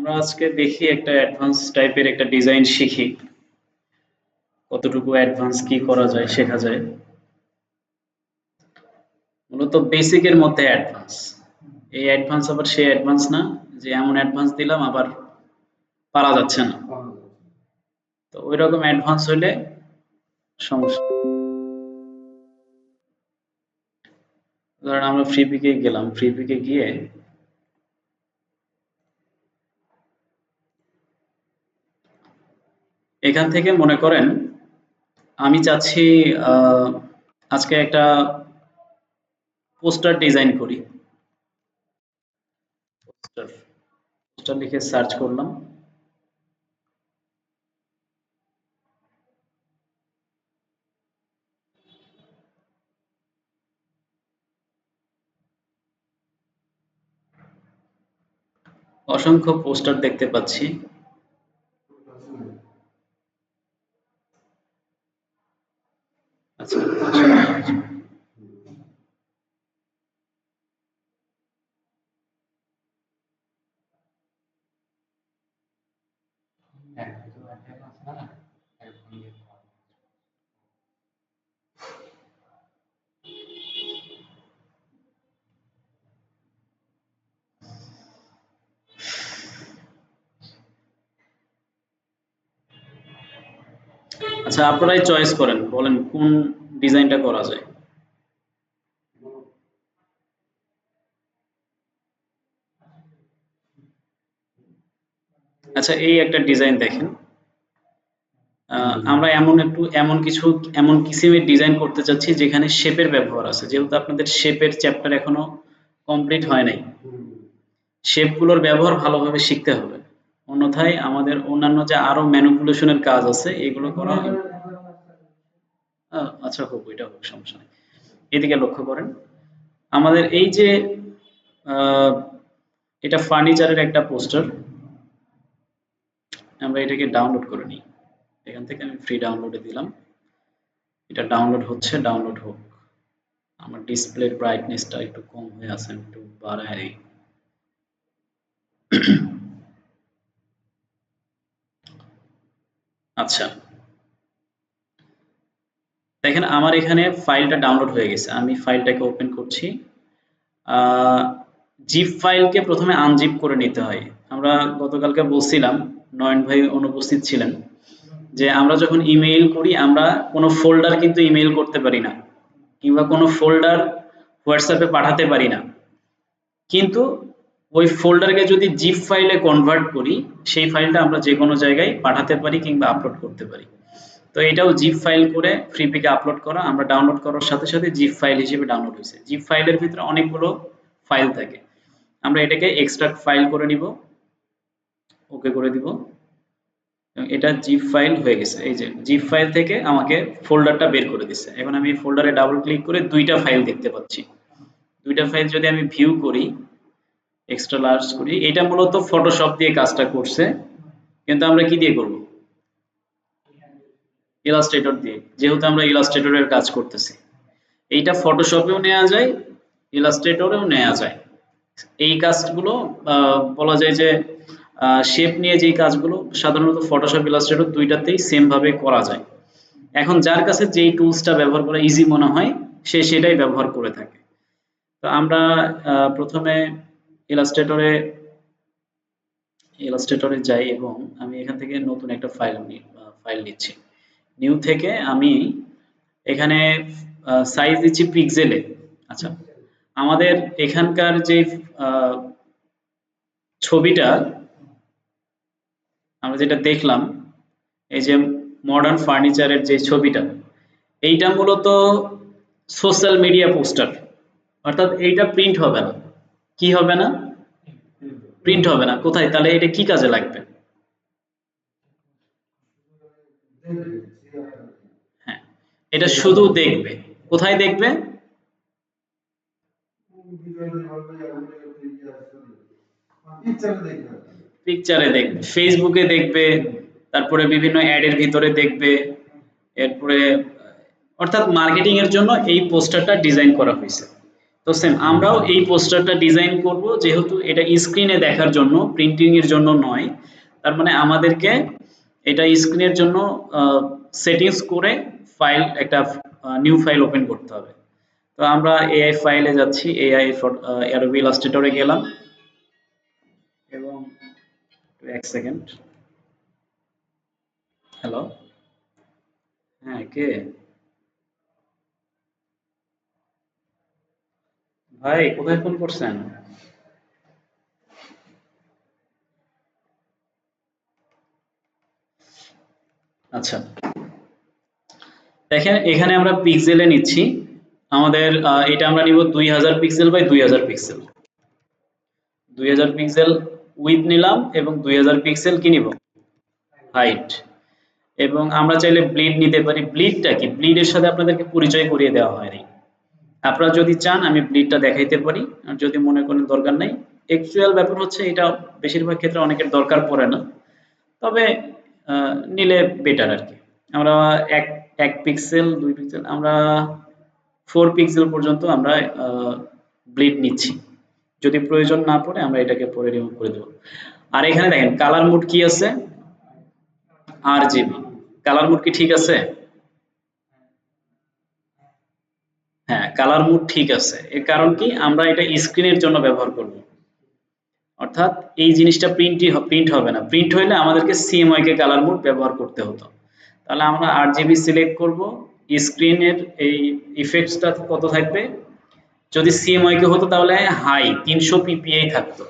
আমরা আজকে দেখি একটা অ্যাডভান্স টাইপের একটা ডিজাইন শিখি, কতটুকু অ্যাডভান্স কি করা যায় শেখা যায়। মূলত বেসিকের মধ্যে অ্যাডভান্স, এই অ্যাডভান্স আবার সেই অ্যাডভান্স না যে এমন অ্যাডভান্স দিলাম আবার পারা যাচ্ছে না। তো ওই রকম অ্যাডভান্স হইলে সমস্যা। ধরেন আমরা ফ্রি পিকে গেলাম, ফ্রি পিকে গিয়ে এখান থেকে মনে করেন আমি চাচ্ছি আজকে একটা পোস্টার ডিজাইন করি। পোস্টার পোস্টার লিখে সার্চ করলাম। অসংখ্য পোস্টার দেখতে পাচ্ছি। আচ্ছা, আচ্ছা আপনারাই চয়েস করেন, বলেন কোন ডিজাইনটা করা যায়। আচ্ছা এই একটা ডিজাইন দেখেন, আমরা এমন কিসিমের ডিজাইন করতে চাচ্ছি যেখানে শেপের ব্যবহার আছে, যেহেতু আপনাদের শেপের চ্যাপ্টার এখনো কমপ্লিট হয় নাই। শেপগুলোর ব্যবহার ভালোভাবে শিখতে হবে, অন্যথায় আমাদের অন্যান্য যে আরো ম্যানিপুলেশনের কাজ আছে এগুলো করা। আচ্ছা হোক, ওইটা হোক, সমস্যা নেই। এদিকে লক্ষ্য করেন, আমাদের এই যে আহ, এটা ফার্নিচারের একটা পোস্টার, আমরা এটাকে ডাউনলোড করে নিই। এখান থেকে আমি ফ্রি ডাউনলোডে দিলাম, এটা ডাউনলোড হচ্ছে, ডাউনলোড হোক। আমার ডিসপ্লের ব্রাইটনেসটা একটু কম হয়ে আছে, আমি একটু বাড়াই দিই। আচ্ছা দেখেন আমার এখানে ফাইলটা ডাউনলোড হয়ে গেছে, আমি ফাইলটাকে ওপেন করছি। জিপ ফাইলকে প্রথমে আনজিপ করে নিতে হয়। আমরা গতকালকে বলছিলাম, নয়ন ভাই অনুপস্থিত ছিলেন, যে আমরা যখন ইমেইল করি আমরা কোনো ফোল্ডার কিন্তু ইমেইল করতে পারি না, কিংবা কোনো ফোল্ডার হোয়াটসঅ্যাপে পাঠাতে পারি না। কিন্তু ওই ফোল্ডারকে যদি জিপ ফাইলে কনভার্ট করি, সেই ফাইলটা আমরা যে কোনো জায়গায় পাঠাতে পারি কিংবা আপলোড করতে পারি। তো এটাও জিপ ফাইল করে ফ্রি পিকে আপলোড করা, আমরা ডাউনলোড করার সাথে সাথে জিপ ফাইল হিসেবে ডাউনলোড হয়েছে। জিপ ফাইলের ভিতরে অনেকগুলো ফাইল থাকে, আমরা এটাকে এক্সট্রাক্ট ফাইল করে নিব, ওকে করে দিব। এটা জিপ ফাইল হয়ে গেছে, এই যে জিপ ফাইল থেকে আমাকে ফোল্ডারটা বের করে দিচ্ছে। এখন আমি এই ফোল্ডারে ডাবল ক্লিক করে দুইটা ফাইল দেখতে পাচ্ছি। দুইটা ফাইল যদি আমি ভিউ করি, এক্সট্রা লার্জ করি, এটা মূলত ফটোশপ দিয়ে কাজটা করছে, কিন্তু আমরা কি দিয়ে করব? ইলাস্ট্রেটর দিয়ে, যেহেতু আমরা ইলাস্ট্রেটরের কাজ করতেছি। এইটা ফটোশপেও নেওয়া যায়, ইলাস্ট্রেটরেও নেওয়া যায়। এই কাজগুলো বলা যায় যে শেপ নিয়ে যেই কাজগুলো সাধারণত ফটোশপ ইলাস্ট্রেটর দুইটাতেই সেম ভাবে করা যায়। এখন যার কাছে যেই টুলসটা ব্যবহার করা ইজি মনে হয় সে সেটাই ব্যবহার করে থাকে। তো আমরা প্রথমে ইলাস্ট্রেটরে ইলাস্ট্রেটরে যাই এবং আমি এখান থেকে নতুন একটা ফাইল নিচ্ছি। নিউ থেকে আমি এখানে সাইজ দিচ্ছি পিক্সেলে। আচ্ছা আমাদের এখানকার যে আহ, ছবিটা আমরা যেটা দেখলাম, এই যে মডার্ন ফার্নিচারের যে ছবিটা, এইটা মূলত সোশ্যাল মিডিয়া পোস্টার, অর্থাৎ এইটা প্রিন্ট হবে না। কি হবে না? প্রিন্ট হবে না। কোথায় তাহলে এটা কি কাজে লাগবে? হ্যাঁ, এটা শুধু দেখবে। কোথায় দেখবে? পিকচারে দেখবে, ফেসবুকে দেখবে, তারপরে বিভিন্ন অ্যাডের ভিতরে দেখবে। এরপরে অর্থাৎ মার্কেটিং এর জন্য এই পোস্টারটা ডিজাইন করা হয়েছে। তো সেম আমরাও এই পোস্টারটা ডিজাইন করব, যেহেতু এটা স্ক্রিনে দেখার জন্য, প্রিন্টিং এর জন্য নয়। তার মানে আমাদেরকে এটা স্ক্রিনের জন্য সেটিংস করে ফাইল একটা নিউ ফাইল ওপেন করতে হবে। তো আমরা এআই ফাইলে যাচ্ছি, এআই অ্যাডোবি ইলাস্ট্রেটরে গেলাম এবং এক সেকেন্ড। হ্যালো, হ্যাঁ কে ভাই, কোথায় ফোন করছেন? আচ্ছা, দেখেন এখানে আমরা পিক্সেলে নিচ্ছি। আমাদের এটা আমরা নিব 2000 pixel by 2000 pixel. 2000 pixel with নিলাম এবং 2000 পিক্সেল কি নিব, হাইট। এবং আমরা চাইলে ব্লিড নিতে পারি। ব্লিডটা কি, ব্লিডের সাথে আপনাদেরকে পরিচয় করিয়ে দেওয়া হয়নি। আপনারা যদি চান আমি ব্লিডটা দেখাইতে পারি, আর যদি মনে করেন দরকার নাই। অ্যাকচুয়াল ব্যাপার হচ্ছে এটা বেশিরভাগ ক্ষেত্রে অনেকের দরকার পড়ে না, তবে নিলে বেটার আর কি। আমরা এক এক পিক্সেল, 2 পিক্সেল, আমরা 4 পিক্সেল পর্যন্ত আমরা ব্লিড নিচ্ছি। যদি প্রয়োজন না পড়ে আমরা এটাকে পরে রিমুভ করে দেবো। আর এখানে দেখেন কালার মোড কি আছে, RGB। কালার মোড কি ঠিক আছে? হ্যাঁ, কালার মোড ঠিক আছে। এর কারণ কি, আমরা এটা স্ক্রিনের জন্য ব্যবহার করব। অর্থাৎ এই জিনিসটা প্রিন্ট হবে না। প্রিন্ট হইলে আমাদেরকে CMYK কে কালার মোড ব্যবহার করতে হতো। তাহলে আমরা RGB সিলেক্ট করব। স্ক্রিনের এই ইফেক্টসটা কত থাকবে, যদি CMYK হতো তাহলে হাই 300 PPI থাকতো।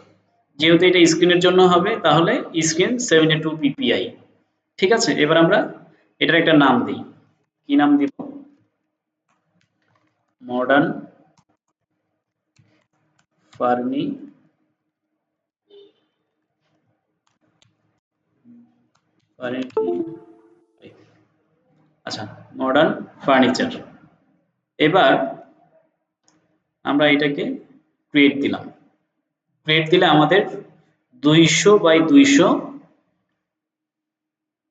যেহেতু এটা স্ক্রিনের জন্য হবে, তাহলে স্ক্রিন 72 PPI। ঠিক আছে, এবার আমরা এটার একটা নাম দিই। কি নাম দিব? Modern furniture. আচ্ছা, মডার্ন ফার্নিচার। এবার আমরা এটাকে ক্রিয়েট দিলাম। ক্রিয়েট দিলে আমাদের 200 বাই 200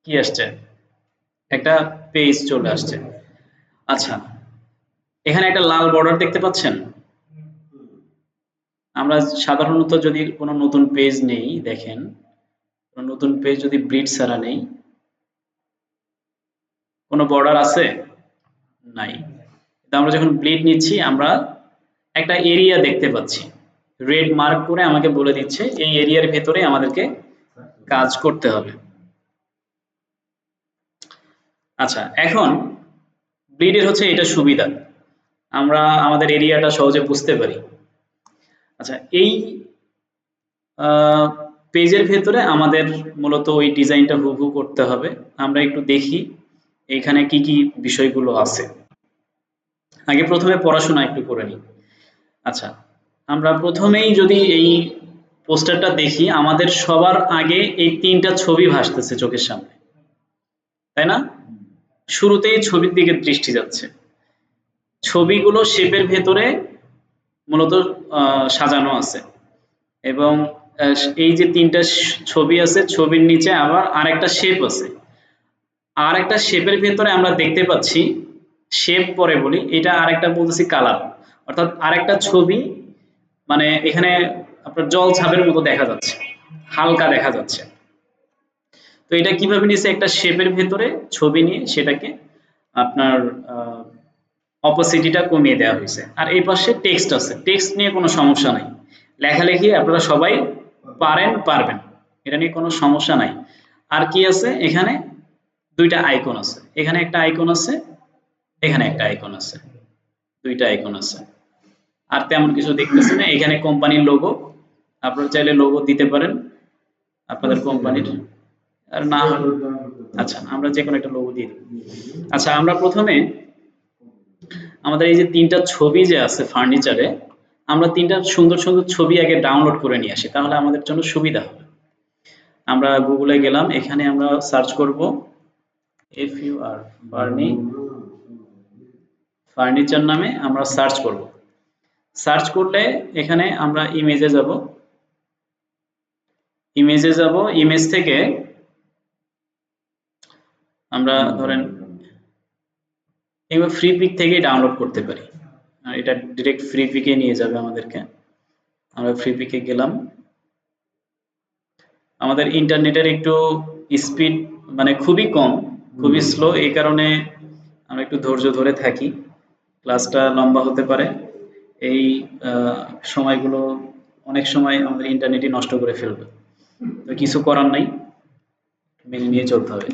কি আসছে, একটা পেজ চলে আসছে। আচ্ছা, এখানে একটা লাল বর্ডার দেখতে পাচ্ছেন। আমরা সাধারণত যদি কোনো নতুন পেজ নেই, দেখেন কোনো নতুন পেজ যদি ব্লিড ছাড়া নেই, কোনো বর্ডার আছে? নাই। তো আমরা যখন ব্লিড নিচ্ছি আমরা একটা এরিয়া দেখতে পাচ্ছি, রেড মার্ক করে আমাকে বলে দিচ্ছে এই এরিয়ার ভেতরে আমাদেরকে কাজ করতে হবে। আচ্ছা, এখন ব্লিডের হচ্ছে এটা সুবিধা, আমরা আমাদের এরিয়াটা সহজে বুঝতে পারি। আচ্ছা, এই পেজের ভেতরে আমাদের মূলত ওই ডিজাইনটা হুবহু করতে হবে। আমরা একটু দেখি এখানে কি কি বিষয়গুলো আছে। আগে প্রথমে পড়াশোনা একটু করে নিই। আচ্ছা, আমরা প্রথমেই যদি এই পোস্টারটা দেখি, আমাদের সবার আগে এই 3টা ছবি ভাসতেছে চোখের সামনে, তাই না? শুরুতেই ছবির দিকে দৃষ্টি যাচ্ছে। ছবিগুলো শেপের ভেতরে মূলত সাজানো আছে এবং এই যে 3টা ছবি আছে, ছবির নিচে আবার আরেকটা শেপ আছে। আর একটা শেপের ভেতরে আমরা দেখতে পাচ্ছি, শেপ পরে বলি, এটা আরেকটা বলতেছি কালার। অর্থাৎ আরেকটা ছবি, মানে এখানে আপনার জল ছাপের মতো দেখা যাচ্ছে, হালকা দেখা যাচ্ছে। তো এটা কিভাবে নিছে, একটা শেপের ভেতরে ছবি নিয়ে সেটাকে আপনার অপোসিটিটা কমিয়ে দেওয়া হয়েছে। আর এই পাশে টেক্সট আছে, টেক্সট নিয়ে কোনো সমস্যা নাই, লেখালেখি আপনারা সবাই পারবেন, এটা নিয়ে কোনো সমস্যা নাই। আর কি আছে, এখানে 2টা আইকন আছে, এখানে একটা আইকন আছে, এখানে একটা আইকন আছে, 2টা আইকন আছে। আর তেমন কিছু দেখতেছি না। এখানে কোম্পানির লোগো, আপনারা চাইলে লোগো দিতে পারেন আপনাদের কোম্পানির, আর না হলে আচ্ছা আমরা যে কোনো একটা লোগো দিয়ে দিই। আচ্ছা, আমরা প্রথমে আমাদের এই যে 3টা ছবি যে আছে ফার্নিচারে, আমরা 3টা সুন্দর সুন্দর ছবি আগে ডাউনলোড করে নিয়ে আসি, তাহলে আমাদের জন্য সুবিধা হবে। আমরা গুগলে গেলাম, এখানে আমরা সার্চ করব FUR ফার্নিচার নামে আমরা সার্চ করব। সার্চ করলে এখানে আমরা ইমেজে যাব, ইমেজ থেকে আমরা ধরেন এবার ফ্রি পিক থেকেই ডাউনলোড করতে পারি। এটা ডিরেক্ট ফ্রি পিকে নিয়ে যাবে আমাদেরকে। আমরা ফ্রি পিকে গেলাম। আমাদের ইন্টারনেটের একটু স্পিড মানে খুবই কম, খুবই স্লো, এই কারণে আমরা একটু ধৈর্য ধরে থাকি। ক্লাসটা লম্বা হতে পারে, এই সময়গুলো অনেক সময় আমাদের ইন্টারনেটই নষ্ট করে ফেলবে, তো কিছু করার নাই, মেনে নিয়ে চলতে হবে।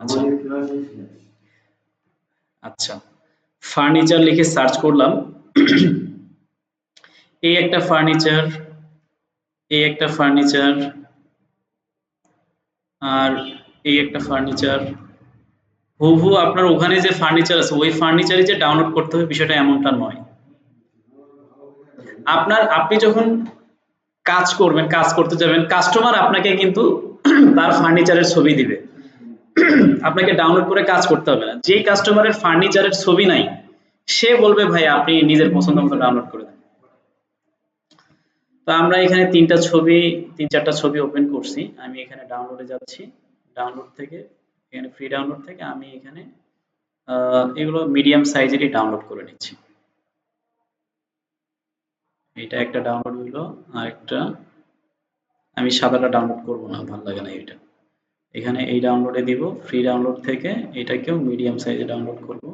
আচ্ছা আচ্ছা, ফার্নিচার লিখে সার্চ করলাম। এই একটা ফার্নিচার, এই একটা ফার্নিচার, আর এই একটা ফার্নিচার। হুবহু আপনার ওখানে যে ফার্নিচার আছে ওই ফার্নিচারই যে ডাউনলোড করতে হবে বিষয়টা এমনটা নয়। আপনি যখন কাজ করবেন, কাজ করতে যাবেন, কাস্টমার আপনাকে কিন্তু তার ফার্নিচারের ছবি দিবে, আপনাকে ডাউনলোড করে কাজ করতে হবে না। যেই কাস্টমারের ফার্নিচারের ছবি নাই সে বলবে ভাই আপনি নিজের পছন্দ মতো ডাউনলোড করে দেন। তো আমরা এখানে তিন চারটা ছবি ওপেন করছি। আমি এখানে ডাউনলোডে যাচ্ছি, ডাউনলোড থেকে এখানে ফ্রি ডাউনলোড থেকে আমি এখানে এগুলো মিডিয়াম সাইজেরই ডাউনলোড করে নিচ্ছি। এটা একটা ডাউনলোড হইলো, আরেকটা আমি সাদাটা ডাউনলোড করব না, ভালো লাগে না এটা। এখানে এই ডাউনলোডে দিব, ফ্রি ডাউনলোড থেকে এটাকেও মিডিয়াম সাইজে ডাউনলোড করব।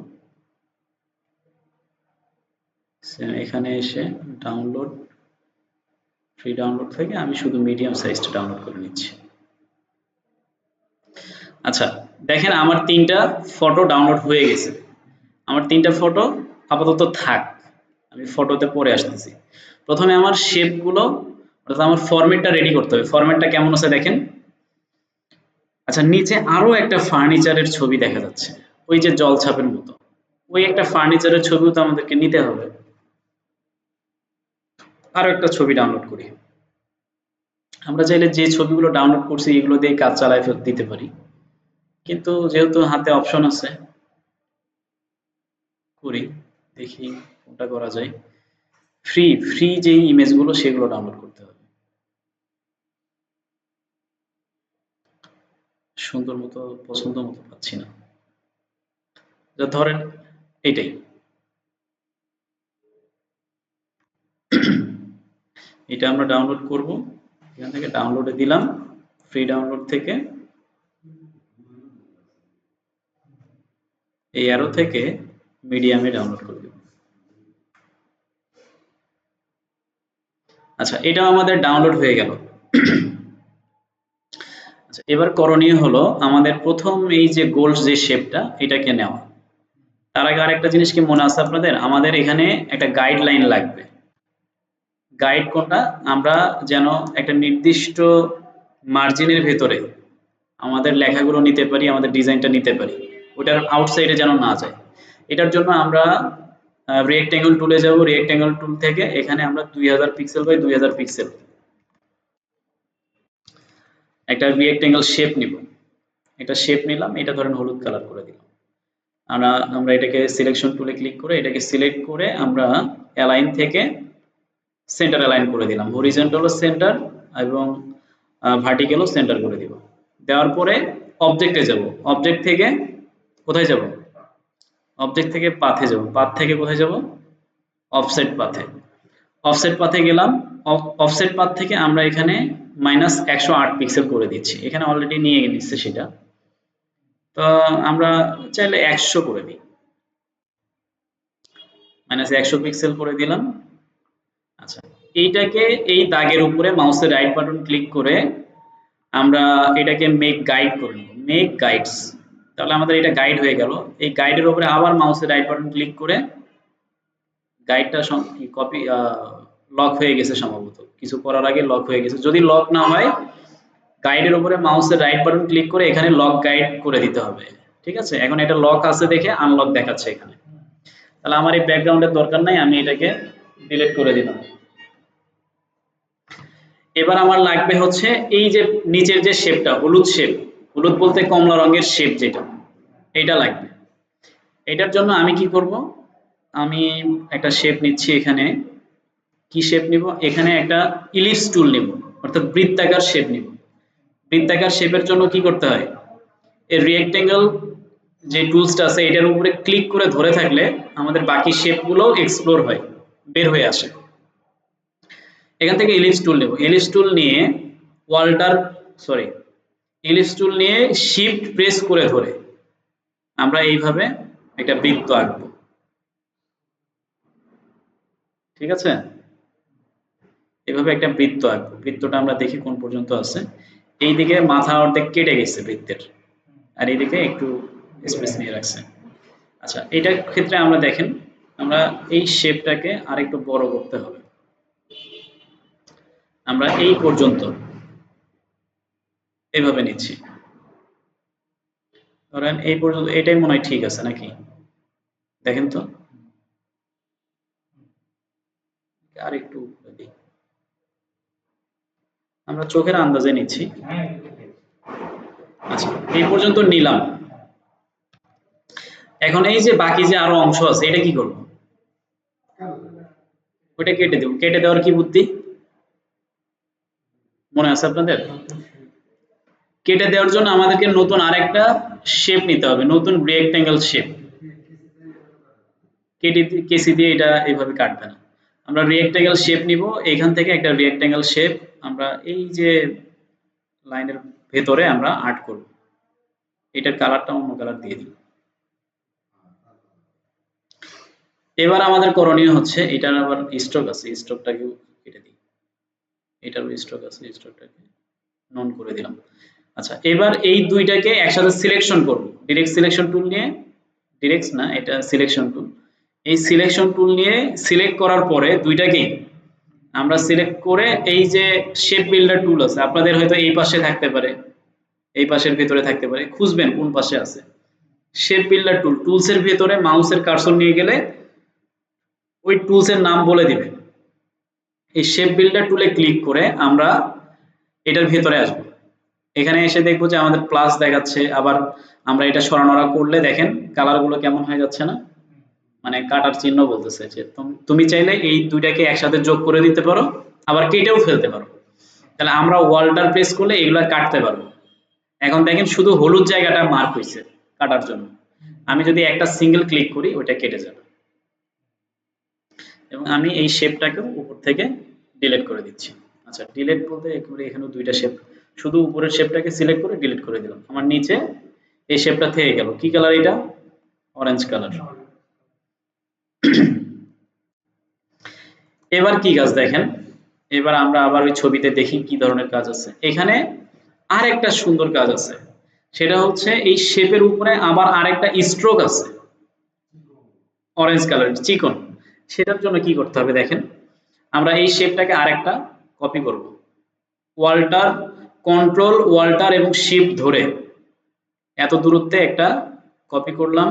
এখানে এসে ডাউনলোড, ফ্রি ডাউনলোড থেকে আমি শুধু মিডিয়াম সাইজটা ডাউনলোড করে নিচ্ছি। আচ্ছা দেখেন আমার 3টা ফটো ডাউনলোড হয়ে গেছে। আমার 3টা ফটো আপাতত থাক, আমি ফটোতে পরে আসতেছি। প্রথমে আমার শেপগুলো অর্থাৎ আমার ফরম্যাটটা রেডি করতে হবে। ফরম্যাটটা কেমন আছে দেখেন। আচ্ছা নিচে আরো একটা ফার্নিচারের ছবি দেখা যাচ্ছে, ওই যে জলছাপের মতো, ওই একটা ফার্নিচারের ছবিও তো আমাদেরকে নিতে হবে। আরো একটা ছবি ডাউনলোড করি। আমরা চাইলে যে ছবিগুলো ডাউনলোড করছি এগুলো দিয়ে কাজ চালায় দিতে পারি, কিন্তু যেহেতু হাতে অপশন আছে করি, দেখি কোনটা করা যায়। ফ্রি যেই ইমেজগুলো সেগুলো ডাউনলোড করতে হবে। সুন্দর মতো পছন্দ মতো পাচ্ছি না, যা ধরেন এইটাই। এটা আমরা ডাউনলোড করব, এখান থেকে ডাউনলোডে দিলাম, ফ্রি ডাউনলোড থেকে এই অ্যারো থেকে মিডিয়ামে ডাউনলোড করে দেব। আচ্ছা এটাও আমাদের ডাউনলোড হয়ে গেল। আচ্ছা এবার করণীয় হলো আমাদের প্রথম এই যে গোল যে শেপটা এটাকে নেওয়া। তার আগে আরেকটা জিনিস কি মনে আছে আপনাদের, আমাদের এখানে একটা গাইডলাইন লাগবে। গাইড কোনটা, আমরা যেন একটা নির্দিষ্ট মার্জিনের ভেতরে আমাদের লেখাগুলো নিতে পারি, আমাদের ডিজাইনটা নিতে পারি, ওটার আউটসাইডে যেন না যায়। এটার জন্য আমরা রেক্ট্যাঙ্গল টুলে যাব, রেক্ট্যাঙ্গল টুল থেকে এখানে আমরা 2000 পিক্সেল বাই 2000 পিক্সেল একটা রেক্ট্যাঙ্গল শেপ নিব। এটা শেপ নিলাম, এটা ধরেন হলুদ কালার করে দিলাম। আমরা এটাকে সিলেকশন টুলে ক্লিক করে এটাকে সিলেক্ট করে আমরা অ্যালাইন থেকে সেন্টার অ্যালাইন করে দিলাম, হরিজন্টালও সেন্টার এবং ভার্টিক্যালও সেন্টার করে দিব। দেওয়ার পরে অবজেক্টে যাব, অবজেক্ট থেকে কোথায় যাব, অবজেক্ট থেকে পাথে যাব, পাথ থেকে কোথায় যাব, অফসেট পাথে। অফসেট পাথে গেলাম, অফসেট পাথ থেকে আমরা এখানে -108 পিক্সেল করে দিচ্ছি, এখানে অলরেডি নিয়ে নিচ্ছে সেটা, তো আমরা চাইলে 100 করে দিই, -100 পিক্সেল করে দিলাম। আচ্ছা এইটাকে এই দাগের উপরে মাউসের রাইট বাটন ক্লিক করে আমরা এটাকে মেক গাইড করে নেব, মেক গাইডস। তাহলে আমাদের এটা গাইড হয়ে গেল। এই গাইডের উপরে আবার মাউসের রাইট বাটন ক্লিক করে গাইডটা কপি, লক হয়ে গেছে সম্ভবত, কিছু করার আগে লক হয়ে গেছে। যদি লক না হয় গাইডের উপরে মাউসের রাইট বাটন ক্লিক করে এখানে লক গাইড করে দিতে হবে। ঠিক আছে, এখন এটা লক আছে দেখে আনলক দেখাচ্ছে এখানে। তাহলে আমার এই ব্যাকগ্রাউন্ডের দরকার নাই, আমি এটাকে ডিলিট করে দিলাম। এবার আমার লাগবে হচ্ছে এই যে নিচের যে শেপটা, হলুদ শেপ, হলুদ বলতে কমলা রঙের শেপ যেটা, এটা লাগবে। এটার জন্য আমি কি করব, আমি একটা শেপ নিচ্ছি। এখানে কি শেপ নিব, এখানে একটা ইলিপস টুল নিব, অর্থাৎ বৃত্তাকার শেপ নিব। বৃত্তাকার শেপের জন্য কি করতে হয়, এই রেক্ট্যাঙ্গল যে টুলসটা আছে এটার উপরে ক্লিক করে ধরে থাকলে আমাদের বাকি শেপগুলো এক্সপ্লোর হয়, বের হয়ে আসে। এখান থেকে ইলিপস টুল নেব, ইলিপস টুল নিয়ে ওয়াল্টার সরি ইলিপস টুল নিয়ে শিফট প্রেস করে ধরে আমরা এইভাবে একটা বৃত্ত আঁকবো, ঠিক আছে? এভাবে একটা বৃত্ত আঁকবো, বৃত্তটা আমরা দেখি কোন পর্যন্ত আছে। এইদিকে মাথা অর্ধেক কেটে গেছে বৃত্তের, আর এইদিকে একটু স্পেস নিয়ে রাখছে। আচ্ছা, এটার ক্ষেত্রে আমরা দেখেন আমরা এই শেপটাকে আরেকটু বড় করতে হবে। আমরা এই পর্যন্ত এইভাবে নিচ্ছি, ধরেন এই পর্যন্ত, এটাই মনে হয় ঠিক আছে নাকি? দেখেন তো, আর একটু উপরে দিই, আমরা চোখের আন্দাজে নিচ্ছি। আচ্ছা, এই পর্যন্ত নিলাম। এখন এই যে বাকি যে আরো অংশ আছে এটা কি করব? ওটা কেটে দেব। কেটে দেওয়ার কি বুদ্ধি মনে আছে আপনাদের? কেটে দেওয়ার জন্য আমাদেরকে নতুন আরেকটা শেপ নিতে হবে, নতুন রেক্ট্যাঙ্গেল শেপ। কেসি দিয়ে এটা এইভাবে কাটবে না। আমরা রেক্ট্যাঙ্গেল শেপ নিব, এখান থেকে একটা রেক্ট্যাঙ্গেল শেপ আমরা এই যে লাইনের ভেতরে আমরা আর্ট করব। এটার কালারটা অন্য কালার দিয়ে দিই। এবার আমাদের করণীয় হচ্ছে এটার আবার স্ট্রোক আছে, স্ট্রোকটাকেও কেটে দিই। এটারও স্ট্রোক আছে, স্ট্রোকটাকে নন করে দিলাম। আচ্ছা, এবার এই দুইটাকে একসাথে সিলেকশন করব। ডিরেক্ট সিলেকশন টুল নিয়ে, ডিরেক্ট না, এটা সিলেকশন টুল। এই সিলেকশন টুল নিয়ে সিলেক্ট করার পরে দুইটাকেই আমরা সিলেক্ট করে এই যে শেপ বিল্ডার টুল আছে, আপনাদের হয়তো এই পাশে থাকতে পারে, এই পাশের ভিতরে থাকতে পারে, খুঁজবেন কোন পাশে আছে। শেপ বিল্ডার টুল, টুলসের ভিতরে মাউসের কার্সর নিয়ে গেলে ওই টুলসের নাম বলে দিবে। এই শেপ বিল্ডার টুলে ক্লিক করে আমরা এটার ভেতরে আসব। এখানে এসে দেখবো যে আমাদের প্লাস দেখাচ্ছে, আবার আমরা এটা সরানোরা করলে দেখেন কালারগুলো কেমন হয়ে যাচ্ছে না, মানে কাটার চিহ্ন বলতেছে যে তুমি চাইলে এই দুইটাকে একসাথে যোগ করে দিতে পারো, আবার কেটেও ফেলতে পারো। তাহলে আমরা ওয়াল্টার প্রেস করলে এগুলো কাটতে পারবো। এখন দেখেন শুধু হলুদ জায়গাটা মার্ক হয়েছে কাটার জন্য, আমি যদি একটা সিঙ্গেল ক্লিক করি ওইটা কেটে যাবে। এবং আমি এই শেপটাকেও উপর থেকে ডিলিট করে দিচ্ছি। আচ্ছা, ডিলিট বলতে এখানে দুইটা শেপ, শুধু উপরের শেপটাকে সিলেক্ট করে ডিলিট করে দিলাম। আমার নিচে এই শেপটা থেকে গেল। কি কালার এটা? Orange colour. এবার কি কাজ দেখেন, এবার আমরা আবার ওই ছবিতে দেখি কি ধরনের কাজ আছে। এখানে আরেকটা সুন্দর কাজ আছে, সেটা হচ্ছে এই শেপের উপরে আবার আরেকটা স্ট্রোক আছে অরেঞ্জ কালারের চিকন। সেটার জন্য কি করতে হবে দেখেন, আমরা এই শেপটাকে আরেকটা কপি করব। ওয়াল্টার, কন্ট্রোল ওয়াল্টার এবং শিফট ধরে এত দূরত্বে একটা কপি করলাম।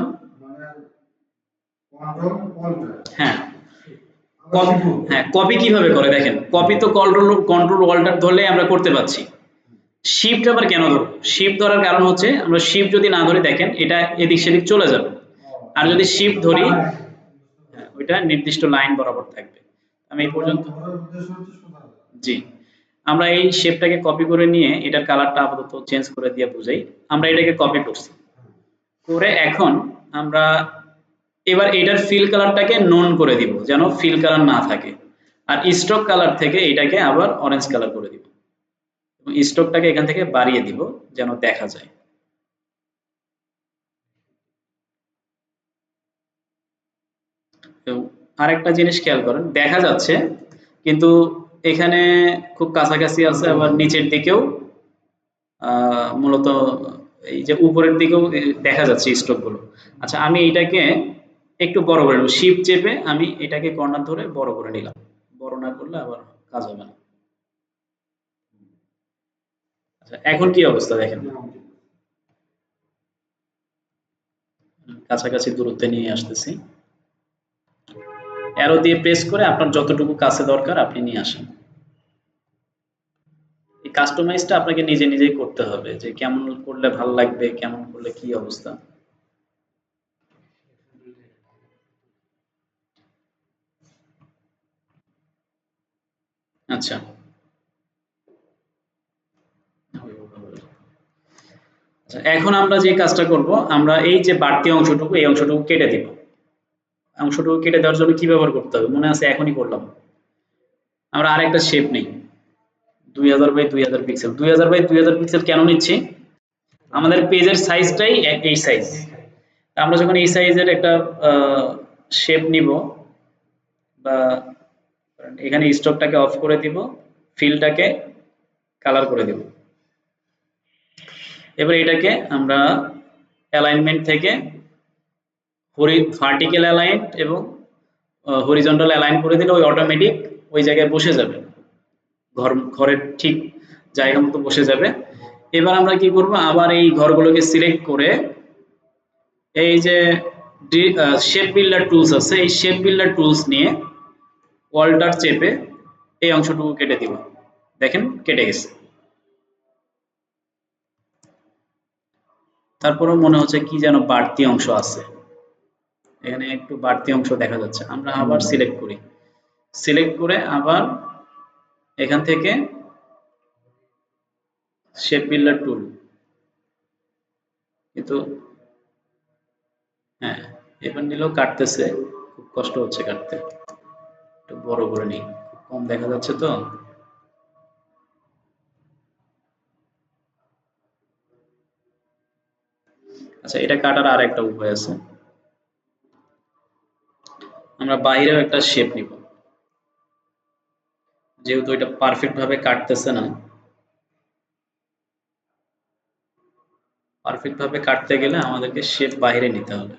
হ্যাঁ, হ্যাঁ, কপি কিভাবে করে দেখেন, কপি তো কন্ট্রোল ওয়াল্টার ধরলে আমরা করতে পারছি। শিফট আবার কেন ধরবো? শিফট ধরার কারণ হচ্ছে আমরা শিফট যদি না ধরি দেখেন এটা এদিক সেদিক চলে যাবে, আর যদি শিফট ধরি ওইটা নির্দিষ্ট লাইন বরাবর থাকবে। আমি এই পর্যন্ত, জি, আমরা এই শেপটাকে কপি করে নিয়ে এটার কালারটা আপাতত চেঞ্জ করে দিয়ে বুঝাই। আমরা এটাকে কপি করছি করে এখন আমরা এবার এটার ফিল কালারটাকে নন করে দিব যেন ফিল কালার না থাকে, আর স্ট্রোক কালার থেকে এটাকে আবার অরেঞ্জ কালার করে দিব এবং স্ট্রোকটাকে এখান থেকে বাড়িয়ে দিব যেন দেখা যায়। এবং আরেকটা জিনিস খেয়াল করেন, দেখা যাচ্ছে কিন্তু এখানে খুব কাছাকাছি আছে, আবার নিচের দিকেও মূলত এই যে উপরের দিকেও দেখা যাচ্ছে স্ট্রোক গুলো। আচ্ছা, আমি এটাকে একটু বড় করে নেব, শিফট চেপে আমি এটাকে কর্নার ধরে বড় করে নিলাম। বড় না করলে আবার কাজ হবে না। আচ্ছা, এখন কি অবস্থা দেখেন, কাছাকাছি দূরত্বে নিয়ে আসতেছি, অ্যারো দিয়ে প্রেস করে আপনার যতটুকু কাছে দরকার আপনি নিয়ে আসেন। এই কাস্টমাইজটা আপনাকে নিজে নিজেই করতে হবে যে কেমন করলে ভালো লাগবে, কেমন করলে কি অবস্থা। আচ্ছা, এখন আমরা যে কাজটা করব, আমরা এই যে বাড়তি অংশটুকু, এই অংশটুকু কেটে দিব। অংশটুকু কেটে দেওয়ার জন্য কি ব্যবহার করতে হবে মনে আছে? এখনই করলাম। আমরা আরেকটা শেপ নেই, 2000 বাই 2000 পিক্সেল। 2000 বাই 2000 পিক্সেল কেন নিচ্ছি? আমাদের পেজের সাইজটাই এই সাইজ। আমরা যখন এই সাইজের একটা শেপ নিব, বা এখানে স্টকটাকে অফ করে দিব, ফিলটাকে কালার করে দিব। এবার এটাকে আমরা অ্যালাইনমেন্ট থেকে ভার্টিক্যাল অ্যালাইন এবং হরিজন্টাল অ্যালাইন করে দিলে ওই অটোমেটিক ওই জায়গায় বসে যাবে, ঘরের ঠিক জায়গা মতো বসে যাবে। এবার আমরা কি করব, আবার এই ঘরগুলোকে সিলেক্ট করে এই যে শেপ বিল্ডার টুলস আছে, এই শেপ বিল্ডার টুলস নিয়ে ওয়ালটার চেপে এই অংশটুকু কেটে দিব। দেখেন কেটে গেছে। তারপরেও মনে হচ্ছে কি যেন বাড়তি অংশ আছে, এখানে একটু বাড়তি অংশ দেখা যাচ্ছে। আমরা আবার সিলেক্ট করি, সিলেক্ট করে আবার এখান থেকে শেপ বিল্ডার টুল, কিন্তু হ্যাঁ এবার নিলেও কাটতেছে, খুব কষ্ট হচ্ছে কাটতে। একটু বড় করে নিই, খুব কম দেখা যাচ্ছে তো। আচ্ছা, এটা কাটার আর একটা উপায় আছে। আমরা বাইরেও একটা শেপ নিব, যেহেতু এটা পারফেক্ট ভাবে কাটতেছে না, পারফেক্ট ভাবে কাটতে গেলে আমাদেরকে শেপ বাইরে নিতে হবে।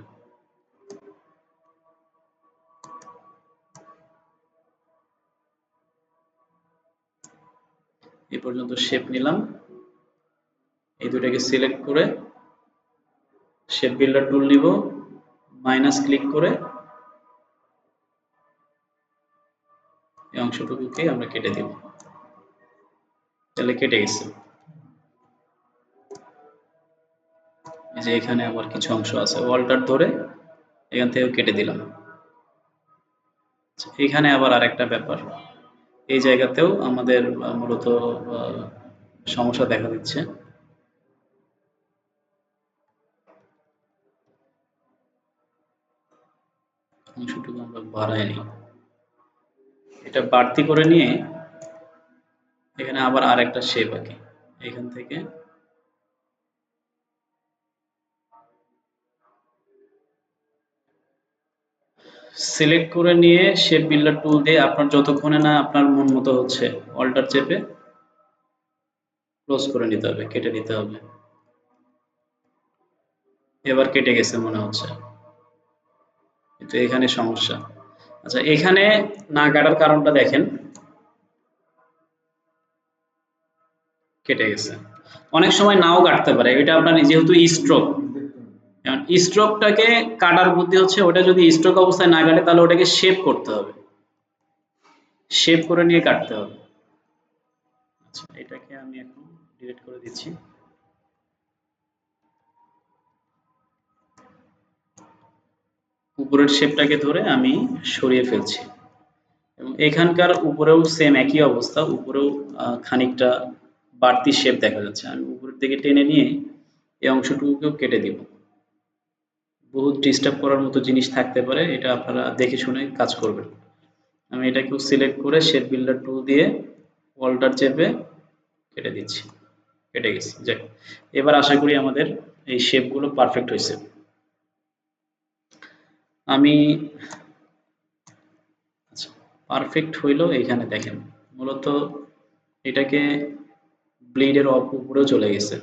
এই পর্যন্ত শেপ নিলাম, এই দুটাকে সিলেক্ট করে শেপ বিল্ডার টুল নিব, মাইনাস ক্লিক করে এই অংশটুকুকে আমরা কেটে দিব। তাহলে কেটে গেছে। এই যে এখানে আবার কিছু অংশ আছে, ওয়ালটার ধরে এখান থেকেও কেটে দিলাম। এখানে আবার আরেকটা ব্যাপার, এই জায়গাতেও আমাদের মূলত সমস্যা দেখা দিচ্ছে। অংশটুকু আমরা বাড়াই নিই, এটা বাড়তি করে নিয়ে এখানে আবার আরেকটা শেপ আঁকি। এখান থেকে সিলেক্ট করে নিয়ে শেপ বিল্ডার টুল দিয়ে আপনার যতক্ষণে না আপনার মন মতো হচ্ছে, অল্টার চেপে ক্লোজ করে নিতে হবে, কেটে নিতে হবে। এবার কেটে গেছে মনে হচ্ছে, কিন্তু এখানে সমস্যা। আচ্ছা, এখানে না কাটার কারণটা দেখেন, কেটে গেছে। অনেক সময় নাও কাটতে পারে, এটা আপনার যেহেতু স্ট্রোক, স্ট্রোকটাকে কাটার বুদ্ধি হচ্ছে ওটা যদি স্ট্রোক অবস্থায় না কাটে তাহলে ওটাকে শেপ করতে হবে, শেপ করে নিয়ে কাটতে হবে। আচ্ছা, এটাকে আমি এখন ডিলিট করে দিচ্ছি। উপরের শেপটাকে ধরে আমি সরিয়ে ফেলছি, এবং এখানকার উপরেও সেম একই অবস্থা, উপরেও খানিকটা বাড়তি শেপ দেখা যাচ্ছে। আমি উপরের দিকে টেনে নিয়ে এই অংশটুকুকেও কেটে দিব। বহুত ডিস্টার্ব করার মতো জিনিস থাকতে পারে, এটা আপনারা দেখে শুনে কাজ করবেন। আমি এটাকেও সিলেক্ট করে শেপ বিল্ডার টুল দিয়ে ওয়ালটার চেপে কেটে দিচ্ছি, কেটে গেছে। যাক, এবার আশা করি আমাদের এই শেপগুলো পারফেক্ট হয়েছে। আমি আচ্ছা, পারফেক্ট হইলো এইখানে দেখেন, মূলত এটাকে ব্লেডের উপরেও চলে গেছে।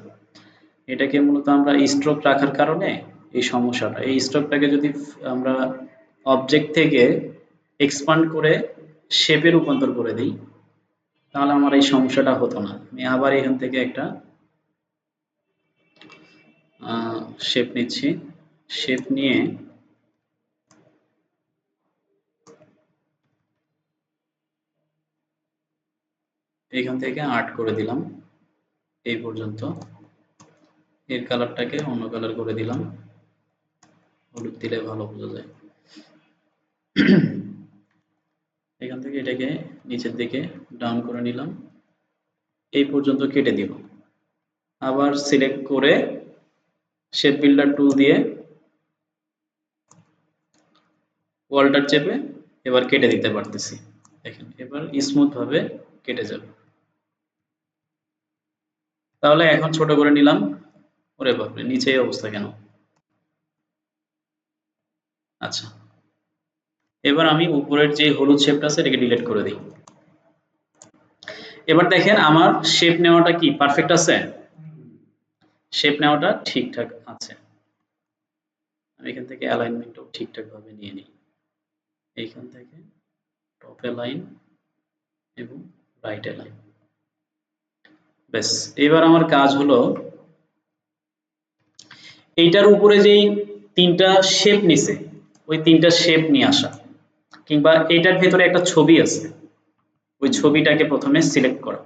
এটাকে মূলত আমরা স্ট্রোক রাখার কারণে এই সমস্যাটা, এই স্ট্রোকটাকে যদি আমরা অবজেক্ট থেকে এক্সপান্ড করে শেপে রূপান্তর করে দিই তাহলে আমার এই সমস্যাটা হতো না। আমি আবার এখান থেকে একটা শেপ নিচ্ছি, শেপ নিয়ে এখান থেকে আর্ট করে দিলাম এই পর্যন্ত। এর কালারটাকে অন্য কালার করে দিলাম, হলুদ দিলে ভালো বোঝা যায়। এখান থেকে এটাকে নিচের দিকে ডাউন করে নিলাম, এই পর্যন্ত কেটে দিব। আবার সিলেক্ট করে শেপ বিল্ডার টুল দিয়ে ওয়ালটার চেপে এবার কেটে দিতে পারতেছি। দেখেন এবার স্মুথ ভাবে কেটে যাবে। তাহলে এখন ছোট করে নিলাম। ওরে বাপরে, নিচে এই অবস্থা কেন? আচ্ছা, এবার আমি উপরের যে হলুদ শেপটা আছে এটাকে ডিলিট করে দিই। এবার দেখেন আমার শেপ নেওয়াটা কি পারফেক্ট আছে? শেপ নেওয়াটা ঠিকঠাক আছে। আমি এখান থেকে অ্যালাইনমেন্টও ঠিকঠাক ভাবে নিয়ে নিই। এইখান থেকে টপ অ্যালাইন এবং রাইট অ্যালাইন। ব্যাস, এবার আমার কাজ হলো এইটার উপরে যেই তিনটা শেপ নিছে ওই তিনটা শেপ নিয়ে আসা, কিংবা এটার ভেতরে একটা ছবি আছে ওই ছবিটাকে প্রথমে সিলেক্ট করা।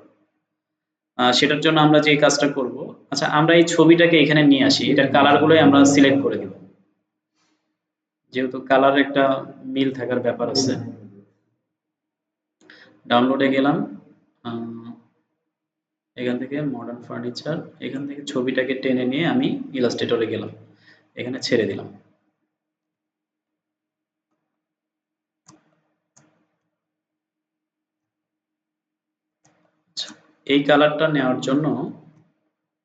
সেটার জন্য আমরা যে কাজটা করব, আচ্ছা আমরা এই ছবিটাকে এখানে নিয়ে আসি, এটার কালারগুলোই আমরা সিলেক্ট করে দিব, যেহেতু কালার একটা মিল থাকার ব্যাপার আছে। ডাউনলোডে গেলাম, এখান থেকে মডার্ন ফার্নিচার, এখান থেকে ছবিটাকে টেনে নিয়ে আমি ইলাস্ট্রেটরে গেলাম, এখানে ছেড়ে দিলাম। আচ্ছা, এই কালারটা নেওয়ার জন্য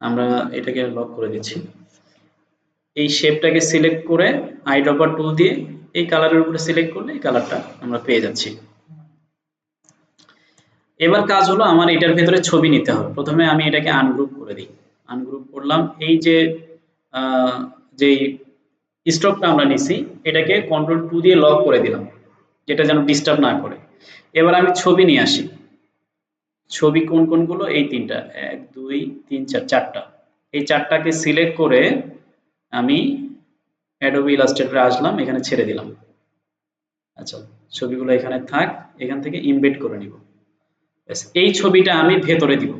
আমরা এটাকে লক করে দিচ্ছি। এই শেপটাকে সিলেক্ট করে আইড্রপার টুল দিয়ে এই কালারের উপরে সিলেক্ট করলে এই কালারটা আমরা পেয়ে যাচ্ছি। এবার কাজ হলো আমার এটার ভেতরে ছবি নিতে হবে। প্রথমে আমি এটাকে আনগ্রুপ করে দিই। আনগ্রুপ করলাম, এই যে যেই স্টকটা আমরা নিছি এটাকে কন্ট্রোল টু দিয়ে লক করে দিলাম, যেটা যেন ডিস্টার্ব না করে। এবার আমি ছবি নিয়ে আসি। ছবি কোন কোনগুলো? এই তিনটা, 1 2 3 4, চারটা। এই চারটাকে সিলেক্ট করে আমি অ্যাডোবি ইলাস্ট্রেটরে আসলাম, এখানে ছেড়ে দিলাম। আচ্ছা, ছবিগুলো এখানে থাক, এখান থেকে ইমবেড করে নিব। এই ছবিটা আমি ভেতরে দিব।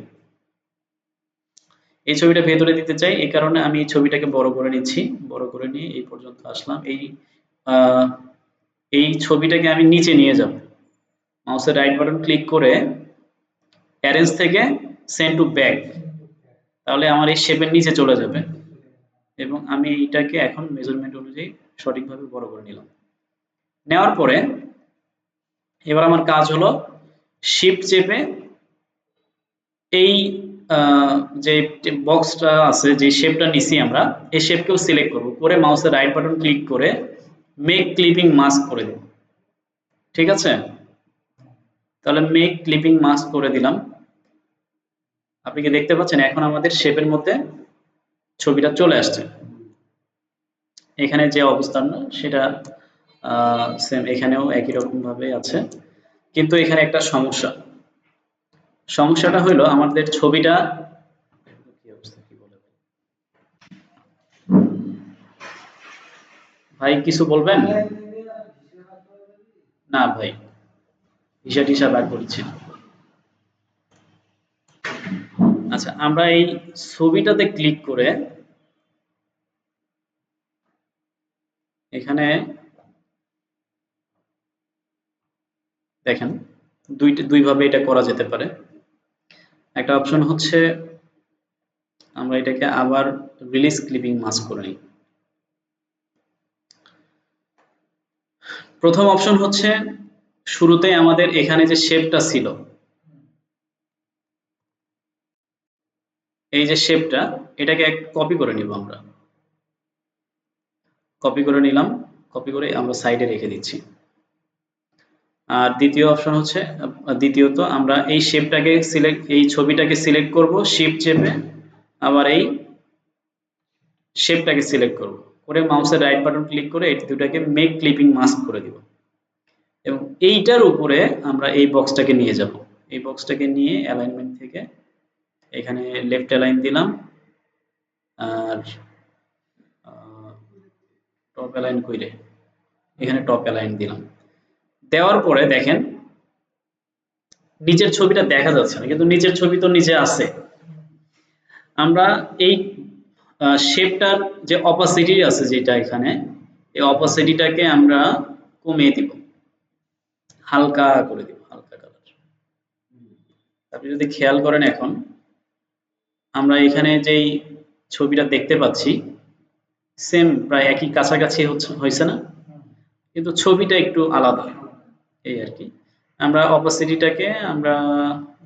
এই ছবিটা ভেতরে দিতে চাই, এই কারণে আমি এই ছবিটাকে বড় করে নিচ্ছি। বড় করে নিয়ে এই পর্যন্ত আসলাম। এই ছবিটাকে আমি নিচে নিয়ে যাব। মাউসের রাইট বাটন ক্লিক করে অ্যারেঞ্জ থেকে সেন্ড টু ব্যাক, তাহলে আমার এই শেপের নিচে চলে যাবে। এবং আমি এইটাকে এখন মেজারমেন্ট অনুযায়ী সঠিকভাবে বড় করে নিলাম। নেওয়ার পরে এবার আমার কাজ হলো শিফট চেপে এই যে বক্সটা আছে, যে শেপটা নিছি আমরা, এই শেপকেও সিলেক্ট করব, করে মাউসের রাইট বাটন ক্লিক করে মেক ক্লিপিং মাস্ক করে দেব। ঠিক আছে, তাহলে মেক ক্লিপিং মাস্ক করে দিলাম। আপনি কি দেখতে পাচ্ছেন এখন আমাদের শেপের মধ্যে ছবিটা চলে আসছে। এখানে যে অবস্থান সেটা সেম এখানেও একই রকম ভাবে আছে, কিন্তু এখানে একটা সমস্যা। সমস্যাটা হলো আমাদের ছবিটা কি অবস্থা, কি বলে ভাই, কিছু বলবেন? না ভাই, ভিসা টিসা বার করছি না। আচ্ছা, আমরা এই ছবিটাতে ক্লিক করে এখানে দেখেন দুই ভাবে এটা করা যেতে পারে। একটা অপশন হচ্ছে আমরা এটাকে আবার রিলিজ ক্লিপিং মাস্ক করে নিই। প্রথম অপশন হচ্ছে শুরুতে আমাদের এখানে যে শেপটা ছিল, এই যে শেপটা, এটাকে কপি করে নিব আমরা। কপি করে নিলাম, কপি করে আমরা সাইডে রেখে দিচ্ছি। আর দ্বিতীয় অপশন হচ্ছে দ্বিতীয়ত আমরা এই শেপটাকে এই ছবিটাকে সিলেক্ট করব শিফট চেপে, আবার এই শেপটাকে সিলেক্ট করব, করে মাউসের রাইট বাটন ক্লিক করে এই দুটাকে মেক ক্লিপিং মাস্ক করে দিব। এবং এইটার উপরে আমরা এই বক্সটাকে নিয়ে যাব। এই বক্সটাকে নিয়ে অ্যালাইনমেন্ট থেকে এখানে লেফট অ্যালাইন দিলাম, আর টপ অ্যালাইন কইরে এখানে টপ অ্যালাইন দিলাম। দেওয়ার পরে দেখেন নিচের ছবিটা দেখা যাচ্ছে না, কিন্তু নিচের ছবি তো নিচে আছে। আমরা এই শেপটার যে অপাসিটি আছে, যেটা এখানে, এই অপাসিটিটাকে আমরা কমিয়ে দিব, হালকা করে দিব, হালকা কালার। আপনি যদি খেয়াল করেন এখন আমরা এখানে যেই ছবিটা দেখতে পাচ্ছি সেম প্রায় একই কাছাকাছি হয়েছে না, কিন্তু ছবিটা একটু আলাদা এই আর কি। আমরা অপাসিটিটাকে আমরা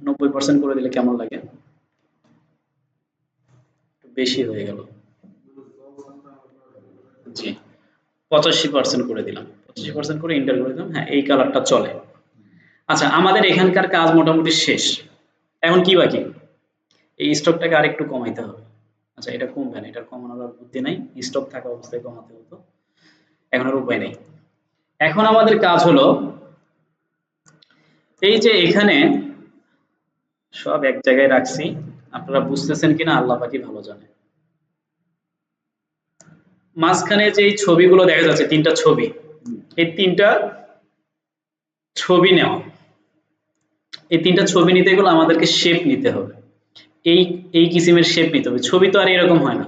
90% করে দিলে কেমন লাগে? একটু বেশি হয়ে গেল। জি, 85% করে দিলাম, 85% করে এন্টার করে দিলাম। হ্যাঁ, এই কালারটা চলে। আচ্ছা, আমাদের এখানকার কাজ মোটামুটি শেষ। এখন কি বাকি? এই স্টকটাকে আরেকটু কমাইতে হবে। আচ্ছা, এটা কমবে না, এটার কমানোর আর বুদ্ধি নাই, স্টক থাকা অবস্থায় কমাতে হতো, এখন আর উপায় নেই। এখন আমাদের কাজ হলো এই যে এখানে সব এক জায়গায় রাখছি, আপনারা বুঝতেছেন কিনা আল্লাহ পাকই ভালো জানে। মাঝখানে যে এই ছবিগুলো দেখা যাচ্ছে, তিনটা ছবি, এই তিনটা ছবি নেওয়া, এই তিনটা ছবি নিতে গেলে আমাদেরকে শেপ নিতে হবে। এই এই কিসিমের শেপ নিতে হবে, ছবি তো আর এরকম হয় না।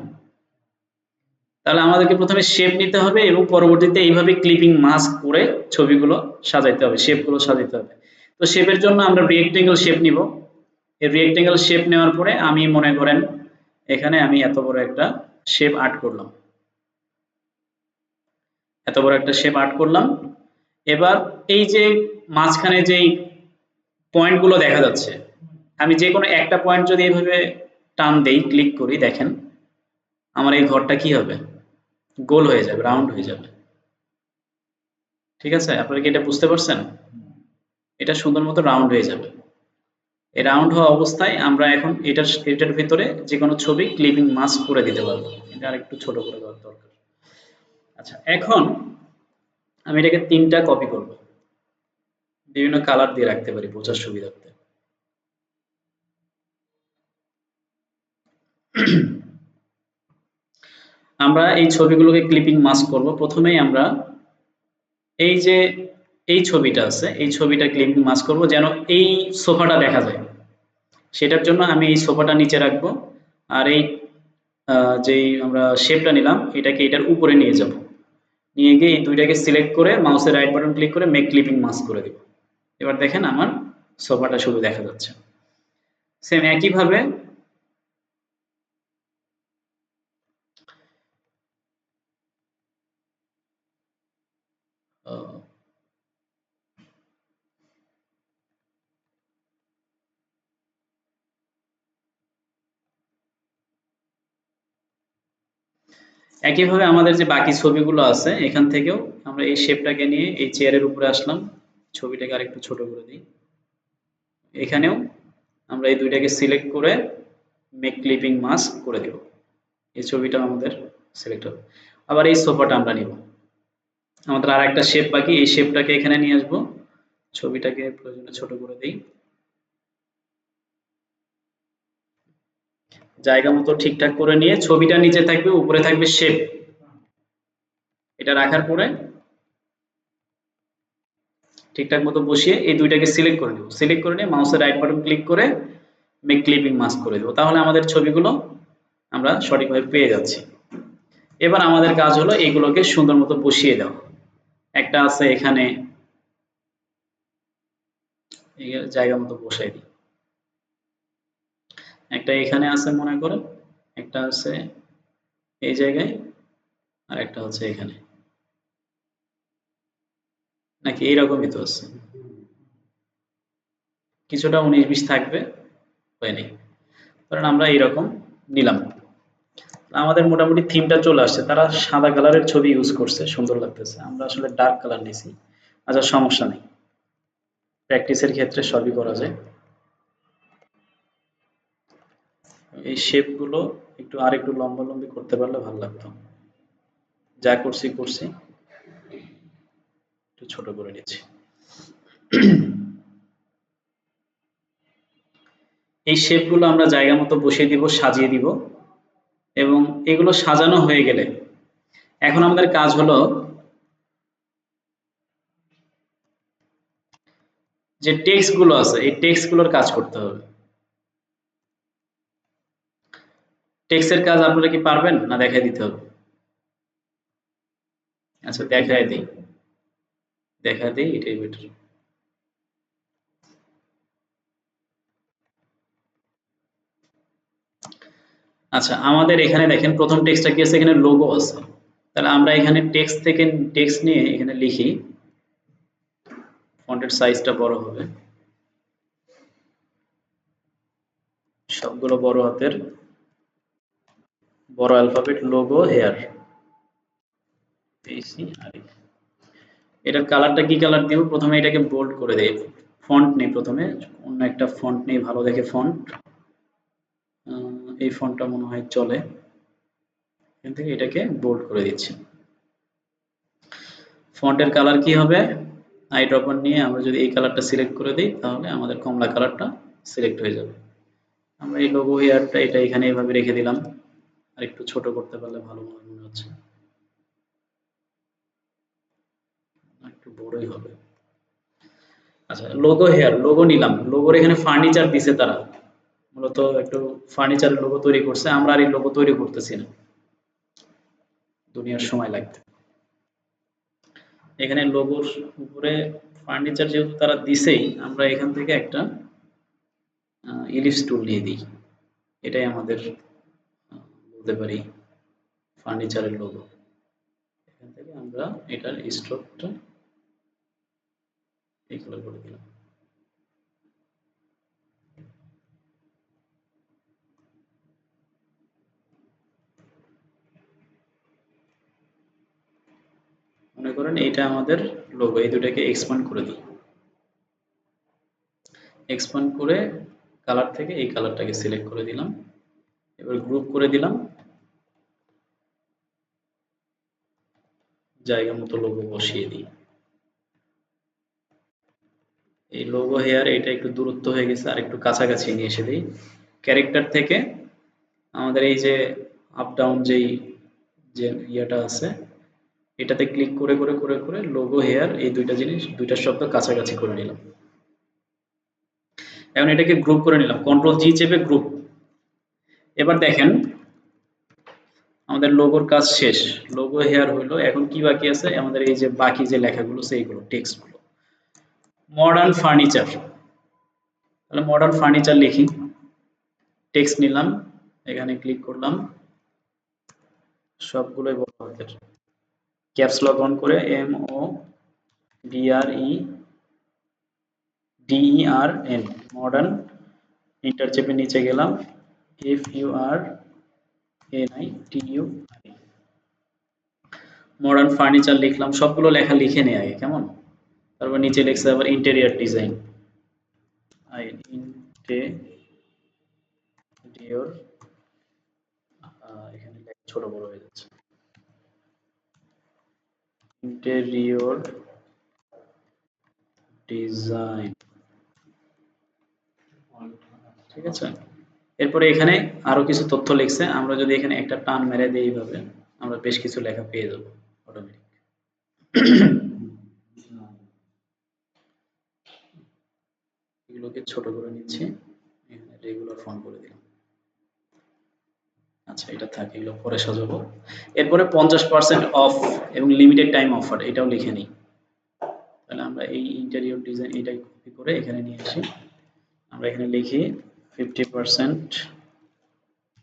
তাহলে আমাদেরকে প্রথমে শেপ নিতে হবে এবং পরবর্তীতে এইভাবে ক্লিপিং মাস্ক করে ছবিগুলো সাজাইতে হবে, শেপগুলো সাজাইতে হবে। তো শেপের জন্য আমরা রেক্টেঙ্গেল শেপ নিব। এই রেক্টেঙ্গেল শেপ নেওয়ার পরে আমি মনে করেন এখানে আমি এত বড় একটা শেপ আর্ট করলাম, এত বড় একটা শেপ আর্ট করলাম। এবার এই যে মাঝখানে যেই পয়েন্টগুলো দেখা যাচ্ছে, আমি যে কোনো একটা পয়েন্ট যদি এইভাবে টান দেই, ক্লিক করি, দেখেন আমার এই ঘরটা কি হবে? গোল হয়ে যাবে, রাউন্ড হয়ে যাবে। ঠিক আছে, আপনারা কি এটা বুঝতে পারছেন? এটা সুন্দর মতো রাউন্ড হয়ে যাবে। এই রাউন্ড হওয়া অবস্থায় আমরা এখন এটার ভিতরে যে কোনো ছবি ক্লিপিং মাস্ক করে দিতে পারবো। এটা আরেকটু ছোট করে দেওয়ার দরকার। আচ্ছা, এখন আমি এটাকে তিনটা কপি করব, বিভিন্ন কালার দিয়ে রাখতে পারি বোঝার সুবিধার্থে। আমরা এই ছবিগুলোকে ক্লিপিং মাস্ক করব। প্রথমেই আমরা এই যে এই ছবিটা আছে, এই ছবিটা ক্লিপিং মাস্ক করব যেন এই সোফাটা দেখা যায়। সেটার জন্য আমি এই সোফাটা নিচে রাখবো, আর এই যেই আমরা শেপটা নিলাম এটাকে এটার উপরে নিয়ে যাব, নিয়ে গিয়ে এই দুইটাকে সিলেক্ট করে মাউসের রাইট বাটন ক্লিক করে মেক ক্লিপিং মাস্ক করে দিব। এবার দেখেন আমার সোফাটা শুধু দেখা যাচ্ছে। সেম একইভাবে একইভাবে আমাদের যে বাকি ছবিগুলো আছে এখান থেকেও আমরা এই শেপটাকে নিয়ে এই চেয়ারের উপরে আসলাম, ছবিটাকে আরেকটু ছোট করে দিই। এখানেও আমরা এই দুইটাকে সিলেক্ট করে মেক ক্লিপিং মাস্ক করে দেব। এই ছবিটা আমাদের সিলেক্ট হবে। আবার এই সোফাটা আমরা নিব, আমাদের আর একটা শেপ বাকি, এই শেপটাকে এখানে নিয়ে আসবো, ছবিটাকে প্রয়োজনে ছোট করে দিই, জায়গা মতো ঠিকঠাক করে নিয়ে ছবিটা নিচে থাকবে, উপরে থাকবে শেপ। এটা রাখার পরে ঠিকঠাক মতো বসিয়ে এই দুইটাকে সিলেক্ট করে নেব, সিলেক্ট করে নিয়ে মাউসের রাইট বাটন ক্লিক করে মেক ক্লিপিং মাস্ক করে দেবো। তাহলে আমাদের ছবিগুলো আমরা সঠিকভাবে পেয়ে যাচ্ছি। এবার আমাদের কাজ হলো এগুলোকে সুন্দর মতো বসিয়ে দেওয়া। একটা আছে এখানে, জায়গা মতো বসাই দিই। একটা এখানে আছে মনে করেন, একটা আছে এই জায়গায়, আর একটা হচ্ছে এখানে, নাকি এইরকমই তো আছে, কিছুটা 19-20 থাকবে, হয় নেই। কারণ আমরা এইরকম নিলাম, আমাদের মোটামুটি থিমটা চলে আসছে। তারা সাদা কালারের ছবি ইউজ করছে, সুন্দর লাগতেছে, আমরা আসলে ডার্ক কালার নিছি। আচ্ছা, সমস্যা নেই, প্র্যাকটিসের ক্ষেত্রে সবই করা যায়। এই শেপগুলো একটু আর একটু লম্বা লম্বি করতে পারলে ভালো লাগতো। যা করছি করছি, একটু ছোট করে নিচ্ছি। এই শেপগুলো আমরা জায়গা মতো বসিয়ে দিব, সাজিয়ে দিব, এবং এগুলো সাজানো হয়ে গেলে এখন আমাদের কাজ হলো যে টেক্সট গুলো আছে এই টেক্সট গুলোর কাজ করতে হবে। টেক্সটের কাজ আপনারা কি পারবেন না দেখাই দিতে হবে? আচ্ছা, দেখাই দিই, দেখা দিই, এটাই বেটার। আচ্ছা, আমাদের এখানে দেখেন প্রথম টেক্সটটা কি আছে, এখানে লোগো আছে। তাহলে আমরা এখানে টেক্সট থেকে টেক্সট নিয়ে এখানে লিখি, ফন্টের সাইজটা বড় হবে, সবগুলো বড় হাতের, বড় অ্যালফাবেট, লোগো হেয়ার, এটার কালারটা কি কালার দিব? প্রথমে এটাকে বোল্ড করে দেই, ফন্ট নেই, প্রথমে অন্য একটা ফন্ট নেই, ভালো দেখে ফন্ট, এই ফন্টটা মনে হয় চলে, এখান থেকে এটাকে বোল্ড করে দিচ্ছি। ফন্টের কালার কি হবে? আই ড্রপার নিয়ে আমরা যদি এই কালারটা সিলেক্ট করে দিই তাহলে আমাদের কমলা কালারটা সিলেক্ট হয়ে যাবে। আমরা এই লোগো হেয়ারটা এটা এখানে এভাবে রেখে দিলাম, আর একটু ছোট করতে পারলে ভালো মনে হচ্ছে, একটু বড়ই হবে। আচ্ছা, লোগো হেয়ার, লোগো নিলাম, লোগোর এখানে ফার্নিচার দিছে তারা, মূলত একটু ফার্নিচারের লোগো তৈরি করছে, আমরা আর এই লোগো তৈরি করতেছি না, দুনিয়ার সময় লাগবে। এখানে লোগোর উপরে ফার্নিচার যেহেতু তারা দিছেই, আমরা এখান থেকে একটা ইলিপস টুল নিয়ে দিই, এটাই আমাদের বলতে পারি ফার্নিচারের লোগো। এখান থেকে আমরা এটার স্ট্রোকটা এই কালার করে দিলাম। মনে করেন এটা আমাদের লোগো, এই দুটাকে এক্সপান্ড করে দিই, এক্সপান্ড করে কালার থেকে এই কালারটাকে সিলেক্ট করে দিলাম, এবার গ্রুপ করে দিলাম, জায়গা মতো লোগো বসিয়ে দিই। এই লোগো হেয়ার এটা একটু দূরত্ব হয়ে গেছে, আর একটু কাছাকাছি নিয়ে এসে দিই। ক্যারেক্টার থেকে আমাদের এই যে আপ ডাউন যেই যে ইয়েটা আছে, এটাতে ক্লিক করে করে করে করে লোগো হেয়ার এই দুইটা জিনিস, দুইটা শব্দ কাছাকাছি করে নিলাম। এখন এটাকে গ্রুপ করে নিলাম, কন্ট্রোল জি চেপে গ্রুপ। এবার দেখেন আমাদের লোগোর কাজ শেষ, লোগো হেয়ার হইলো, এখন কি বাকি আছে? আমাদের এই যে বাকি যে লেখাগুলো সেইগুলো, টেক্সটগুলো। মডার্ন ফার্নিচার, তাহলে মডার্ন ফার্নিচার লিখি, টেক্সট নিলাম, এখানে ক্লিক করলাম, সবগুলোই বড় হাতের, ক্যাপস লক অন করে MODREN, মডার্ন, ইন্টার চেপে নিচে গেলাম, FURNITUR, মডার্ন ফার্নিচার লিখলাম, সবগুলো লেখা লিখে নেই আগে, কেমন? তারপর নিচে লিখছে আবার ইন্টেরিয়র ডিজাইন, ইন্টেরিয়র, এখানে ছোট বড় হয়ে যাচ্ছে, ইন্টেরিয়র ডিজাইন, ঠিক আছে। এরপরে এখানে আরো কিছু তথ্য লিখছে, আমরা যদি এখানে একটা টান মেরে দিই এইভাবে, আমরা বেশ কিছু লেখা পেয়ে যাবো অটোমেটিক। এগুলোকে ছোট করে নিচ্ছি, এখানে রেগুলার ফন্ট করে দিলাম। আচ্ছা, এটা থাকে, এগুলো পরে সাজাবো। এরপরে 50% অফ এবং লিমিটেড টাইম অফার, এটাও লিখে নিই। তাহলে আমরা এই ইন্টেরিয়র ডিজাইন এটাই কপি করে এখানে নিয়ে আসি, আমরা এখানে লিখি 50%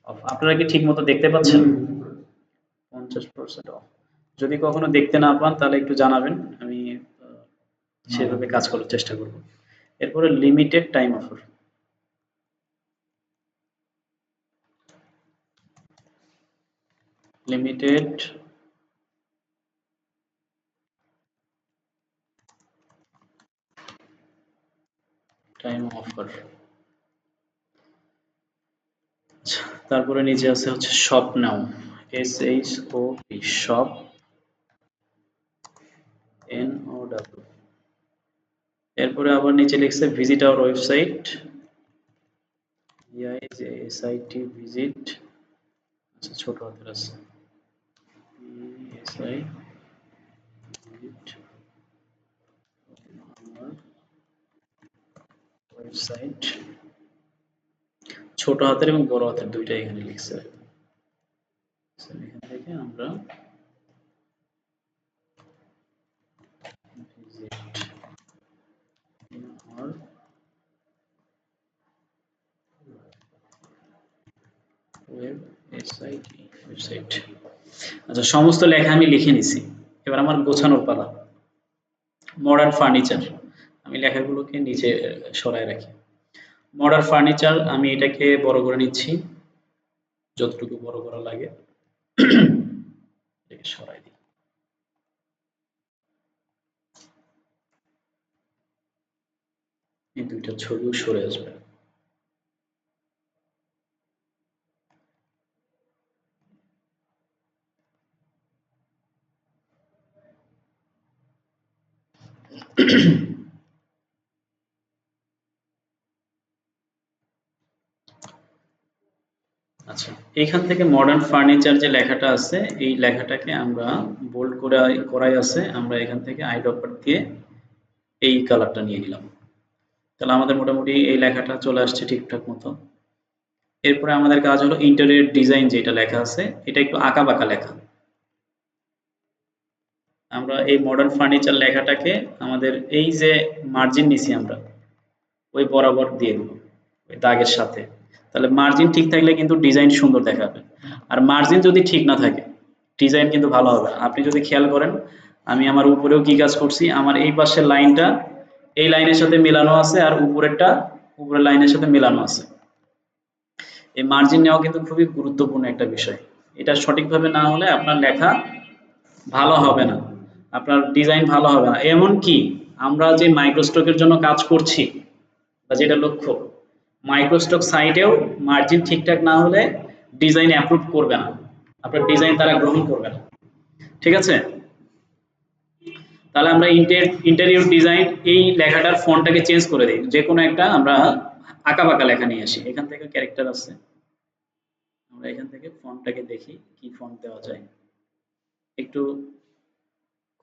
অফ। আপনারা কি ঠিক মতো দেখতে পাচ্ছেন? 50% অফ। যদি কখনো দেখতে না পান তাহলে একটু জানাবেন, আমি সেভাবে কাজ করার চেষ্টা করব। এরপরে limited time offer, limited time offer. তারপরে নিচে আছে হচ্ছে শপ নাও, SHOP, শপ NOW। এরপরে আবার নিচে লিখছে visit our website, VISIT, visit, আচ্ছা ছোট হাতের আছে, VSI, ভিজিট আমার ওয়েবসাইট, ছোট হাতের এবং বড় হাতের দুইটাই এখানে লিখছে। এখান থেকে আমরা ভিজিট আমার ওয়েবসাইট, আচ্ছা, সমস্ত লেখা আমি লিখে নিছি। এবার আমার গোছানোর পালা। মডার্ন ফার্নিচার, আমি লেখাগুলোকে নিচে সরায় রাখি। মডার্ন ফার্নিচার, আমি এটাকে বড় করে নিচ্ছি, যতটুকু বড় করা লাগে। এটাকে সরাই দিই। এই দুইটা ছবিও সরে আসবে। আচ্ছা, এইখান থেকে মডার্ন ফার্নিচার যে লেখাটা আছে, এই লেখাটাকে আমরা বোল্ড করাই আছে, আমরা এখান থেকে আইড্রপার দিয়ে এই কালারটা নিয়ে নিলাম। তাহলে আমাদের মোটামুটি এই লেখাটা চলে আসছে ঠিকঠাক মতো। এরপরে আমাদের কাজ হলো ইন্টেরিয়র ডিজাইন, যেটা লেখা আছে এটা একটু আঁকাবাঁকা লেখা। আমরা এই মডার্ন ফার্নিচার লেখাটাকে আমাদের এই যে মার্জিন নিছি আমরা, ওই বরাবর দিয়ে দেবো ওই দাগের সাথে। তাহলে মার্জিন ঠিক থাকলে কিন্তু ডিজাইন সুন্দর দেখাবে, আর মার্জিন যদি ঠিক না থাকে ডিজাইন কিন্তু ভালো হবে না। আপনি যদি খেয়াল করেন, আমি আমার উপরেও কি কাজ করছি, আমার এই পাশের লাইনটা এই লাইনের সাথে মেলানো আছে, আর উপরেরটা উপরের লাইনের সাথে মেলানো আছে। এই মার্জিন নেওয়া কিন্তু খুবই গুরুত্বপূর্ণ একটা বিষয়। এটা সঠিকভাবে না হলে আপনার লেখা ভালো হবে না, আপনার ডিজাইন ভালো হবে না। এমনকি আমরা যে মাইক্রোস্টকের জন্য কাজ করছি বা যেটা লক্ষ্য, মাইক্রোস্টক সাইটেও মার্জিন ঠিকঠাক না হলে ডিজাইন অ্যাপ্রুভ করবে না, আপনার ডিজাইন তারা গ্রহণ করবে না। ঠিক আছে? তাহলে আমরা ইন্টেরিয়র ডিজাইন এই লেখাটার ফন্টটাকে চেঞ্জ করে দিই, যে কোনো একটা আমরা আঁকা বাঁকা লেখা নিয়ে আসি। এখান থেকে ক্যারেক্টার আছে, আমরা এখান থেকে ফন্টটাকে দেখি কি ফন্ট দেওয়া যায়। একটু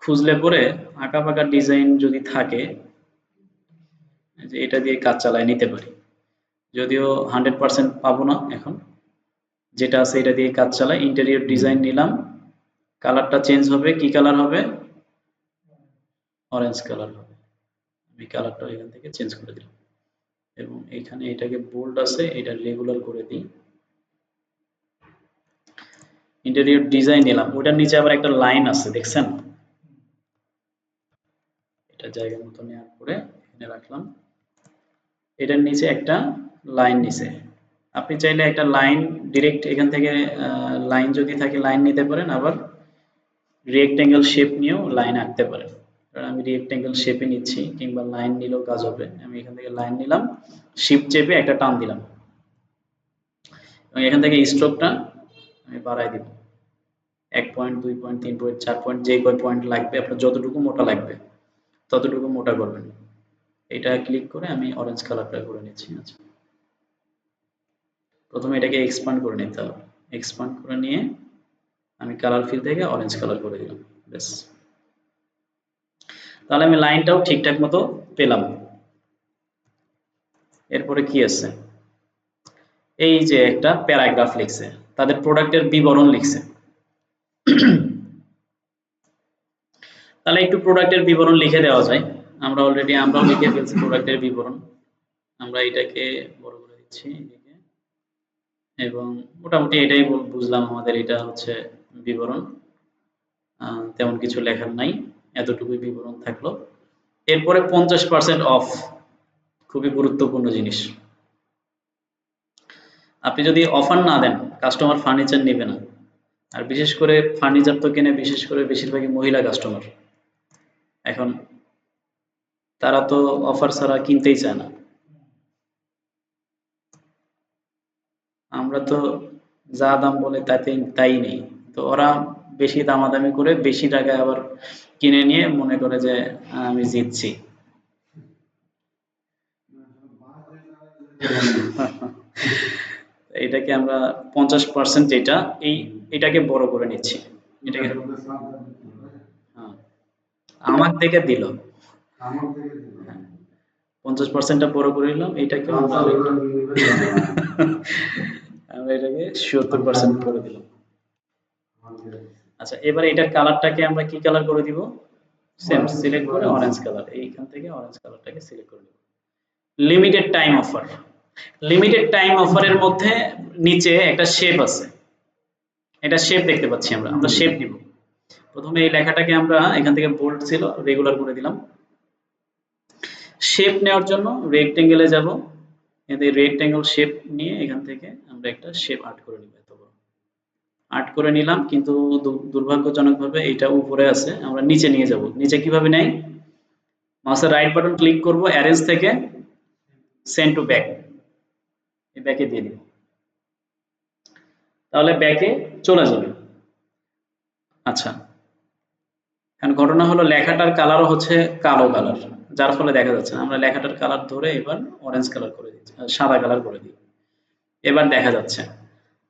খুঁজলে পরে আঁকা বাঁকা ডিজাইন যদি থাকে, যে এটা দিয়ে কাজ চালায় নিতে পারি, যদিও 100% পাবো না এখন। যেটা আছে এটা দিয়ে কাজ চালাই। ইন্টেরিয়র ডিজাইন নিলাম, কালারটা চেঞ্জ হবে, কি কালার হবে? অরেঞ্জ কালার হবে। আমি কালারটা এখান থেকে চেঞ্জ করে দিলাম, এবং এখানে এটাকে বোল্ড আছে, এটা রেগুলার করে দিই। ইন্টেরিয়র ডিজাইন নিলাম, ওটার নিচে আবার একটা লাইন আছে, দেখছেন? এটা জায়গা মতো নেওয়ার পরে এখানে রাখলাম, এটার নিচে একটা লাইন নিচে। আপনি চাইলে একটা লাইন ডিরেক্ট এখান থেকে লাইন যদি থাকে লাইন নিতে পারেন, আবার রেক্টেঙ্গেল শেপ নিয়েও লাইন আঁকতে পারেন। কারণ আমি রেক্টেঙ্গেল শেপে নিচ্ছি, কিংবা লাইন নিলেও কাজ হবে। আমি এখান থেকে লাইন নিলাম, শিফট চেপে একটা টান দিলাম, এবং এখান থেকে স্ট্রোকটা আমি বাড়াই দিব 1 পয়েন্ট, 2 পয়েন্ট, 3 পয়েন্ট, 4 পয়েন্ট, যে কয় পয়েন্ট লাগবে আপনার, যতটুকু মোটা লাগবে ততটুকু মোটা করবেন। এটা ক্লিক করে আমি অরেঞ্জ কালারটা করে নিচ্ছি। আচ্ছা, প্রথমে এটাকে এক্সপান্ড করে নিতে হবে। এক্সপান্ড করে নিয়ে আমি কালার ফিল থেকে অরেঞ্জ কালার করে দিলাম, ব্যাস। তাহলে আমি লাইনটাও ঠিকঠাক মতো পেলাম। এরপরে কি আছে? এই যে একটা প্যারাগ্রাফ লিখছে, তাদের প্রোডাক্টের বিবরণ লিখছে। তাহলে একটু প্রোডাক্টের বিবরণ লিখে দেওয়া যায়। আমরাও লিখে ফেলছি প্রোডাক্টের বিবরণ। আমরা এটাকে বড় করে দিচ্ছি এদিকে, এবং মোটামুটি এটাই বুঝলাম, আমাদের এটা হচ্ছে বিবরণ। তেমন কিছু লেখার নাই, এতটুকুই বিবরণ থাকলো। এরপরে 50% অফ, খুবই গুরুত্বপূর্ণ জিনিস। আপনি যদি অফার না দেন, কাস্টমার ফার্নিচার নেবে না। আর বিশেষ করে ফার্নিচার তো কেনে বিশেষ করে বেশিরভাগই মহিলা কাস্টমার। এখন তারা তো অফার ছাড়া কিনতেই চায় না। আমরা তো যা দাম বলে তাই নেই, তো ওরা বেশি দামাদামি করে বেশি টাকায় আবার কিনে নিয়ে মনে করে যে আমি জিতছি। এটাকে আমরা 50% যেটা, এটাকে বড় করে নিচ্ছি। এটাকে হ্যাঁ, আমার থেকে দিল। হ্যাঁ, 50%টা বড় করে নিলাম, এটাকে আমরা আমরা এটাকে 70% করে দিলাম। আচ্ছা, এবার এটার কালারটাকে আমরা কি কালার করে দিব? সেম, সিলেক্ট করে অরেঞ্জ কালার, এইখান থেকে অরেঞ্জ কালারটাকে সিলেক্ট করে দিব। Limited time offer. Limited time অফারের মধ্যে নিচে একটা শেপ আছে, এটা শেপ দেখতে পাচ্ছি আমরা শেপ নিব। প্রথমে এই লেখাটাকে আমরা এখান থেকে বোল্ড ছিল রেগুলার করে দিলাম। শেপ নেওয়ার জন্য রেক্টেঙ্গেলে যাব, এতে রেক্টেঙ্গেল শেপ নিয়ে এখান থেকে আমরা একটা শেপ আর্ট করে নিব। এত বড় আর্ট করে নিলাম, কিন্তু দুর্ভাগ্যজনকভাবে এটা উপরে আছে, আমরা নিচে নিয়ে যাব। নিচে কিভাবে নেই? মাউসের রাইট বাটন ক্লিক করব, অ্যারেঞ্জ থেকে সেন্ড টু ব্যাক, এই ব্যাকে দিয়ে দিব, তাহলে ব্যাকে চলে যাবে। আচ্ছা, এখন ঘটনা হলো লেখাটার কালারও হচ্ছে কালো কালার, যার ফলে দেখা যাচ্ছে না। আমরা লেখাটার কালার ধরে এবার অরেঞ্জ কালার করে দিচ্ছি, সাদা কালার করে দিই, এবার দেখা যাচ্ছে।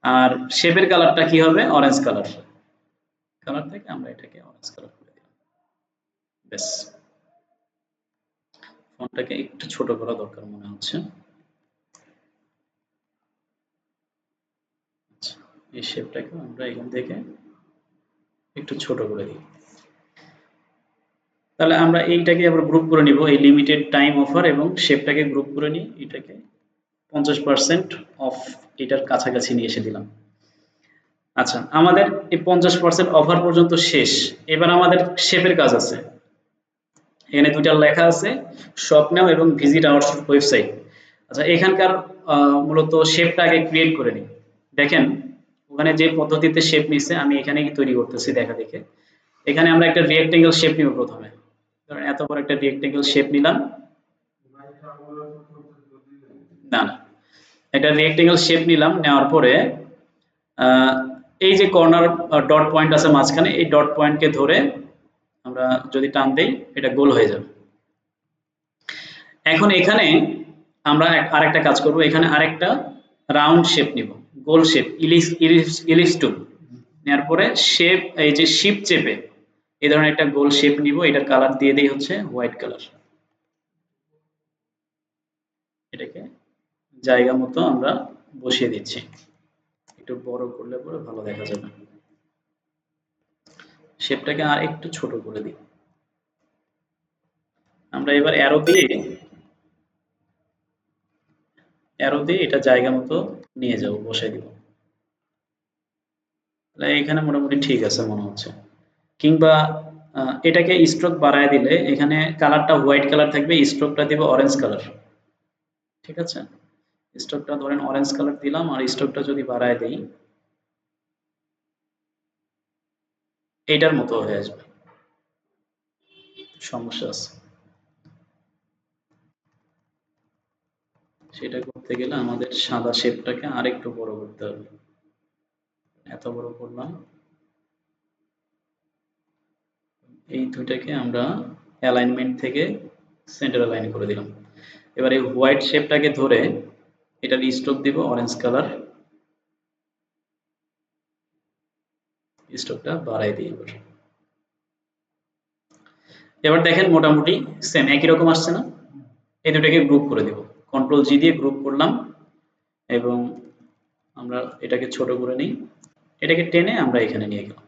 আর শেপের কালারটা কি হবে? Orange colour. কালার থেকে আমরা এটাকে অরেঞ্জ কালার করে দিলাম। ব্যাস, ফন্টটাকে একটু ছোট করা দরকার মনে হচ্ছে। আচ্ছা, এই শেপটাকে আমরা এখান থেকে একটু ছোট করে দিই। তাহলে আমরা এইটাকে আবার গ্রুপ করে নিব, এই লিমিটেড টাইম অফার এবং শেপটাকে গ্রুপ করে নিই, এটাকে 50% অফ এটার কাছাকাছি নিয়ে এসে দিলাম। আচ্ছা, আমাদের এই 50% অফার পর্যন্ত শেষ। এবার আমাদের শেপের কাজ আছে। এখানে দুইটা লেখা আছে, শপ নাও এবং ভিজিট আওয়ার ওয়েবসাইট। আচ্ছা, এখানকার মূলত শেপটা আগে ক্রিয়েট করে নিই। দেখেন ওখানে যে পদ্ধতিতে শেপ নিচ্ছে আমি এখানেই তৈরি করতেছি দেখা দেখে। এখানে আমরা একটা রেক্টেঙ্গেল শেপ নিব প্রথমে। ধরেন এত বড় একটা রেক্টেঙ্গেল শেপ নিলাম। না না, একটা রেক্টেঙ্গেল শেপ নিলাম, নেওয়ার পরে এই যে কর্নার ডট পয়েন্ট আছে মাঝখানে, এই ডট পয়েন্টকে ধরে আমরা যদি টান দেই এটা গোল হয়ে যাবে। এখন এখানে আমরা আরেকটা কাজ করব, এখানে আরেকটা রাউন্ড শেপ নিব, গোল শেপ, ইলিপস টুল নেওয়ার পরে শেপ, এই যে শিফট চেপে এই ধরনের একটা গোল শেপ নিব, এটার কালার দিয়ে দেই হচ্ছে হোয়াইট কালার। এটাকে জায়গা মতো আমরা বসিয়ে দিচ্ছি, একটু বড় করলে পরে ভালো দেখা যাবে। শেপটাকে আর একটু ছোট করে দিই। আমরা এবার অ্যারো দিয়ে এটা জায়গা মতো নিয়ে যাব, বসাই দিব। তাহলে এখানে মোটামুটি ঠিক আছে মনে হচ্ছে। কিংবা এটাকে স্ট্রোক বাড়ায় দিলে এখানে কালারটা হোয়াইট কালার থাকবে, স্ট্রোকটা দিব অরেঞ্জ কালার। ঠিক আছে, স্ট্রোকটা ধরেন অরেঞ্জ কালার দিলাম, আর স্ট্রোকটা যদি বাড়ায় দেই এইটার মতো হয়ে আসবে। সমস্যা আছে, সেটা করতে গেলে আমাদের সাদা শেপটাকে আরেকটু বড় করতে হবে। এত বড় করলাম, এই দুইটাকে আমরা অ্যালাইনমেন্ট থেকে সেন্টার অ্যালাইন করে দিলাম। এবার এই হোয়াইট শেপটাকে ধরে এটার স্ট্রোক দিব অরেঞ্জ কালার, স্ট্রোকটা বাড়াই দিই। এবার দেখেন মোটামুটি সেম একই রকম আসছে না? এই দুটাকে গ্রুপ করে দেব, কন্ট্রোল জি দিয়ে গ্রুপ করলাম এবং আমরা এটাকে ছোট করে নিই, এটাকে টেনে আমরা এখানে নিয়ে গেলাম।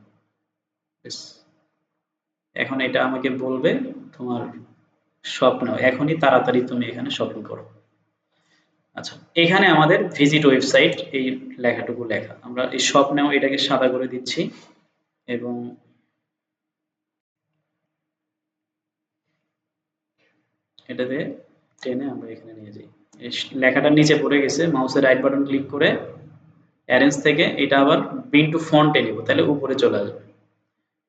এখন এটা আমাকে বলবে তোমার স্বপ্ন, এখনই তাড়াতাড়ি তুমি এখানে শপিং করো। আচ্ছা, এখানে আমাদের ভিজিট ওয়েবসাইট এই লেখাটুকু লেখা, আমরা এই স্বপ্নেও এটাকে সাদা করে দিচ্ছি এবং এটাতে টেনে আমরা এখানে নিয়ে যাই। এই লেখাটা নিচে পড়ে গেছে, মাউসের রাইট বাটন ক্লিক করে অ্যারেঞ্জ থেকে এটা আবার ব্রিং টু ফন্টে নিব, তাহলে উপরে চলে আসবে।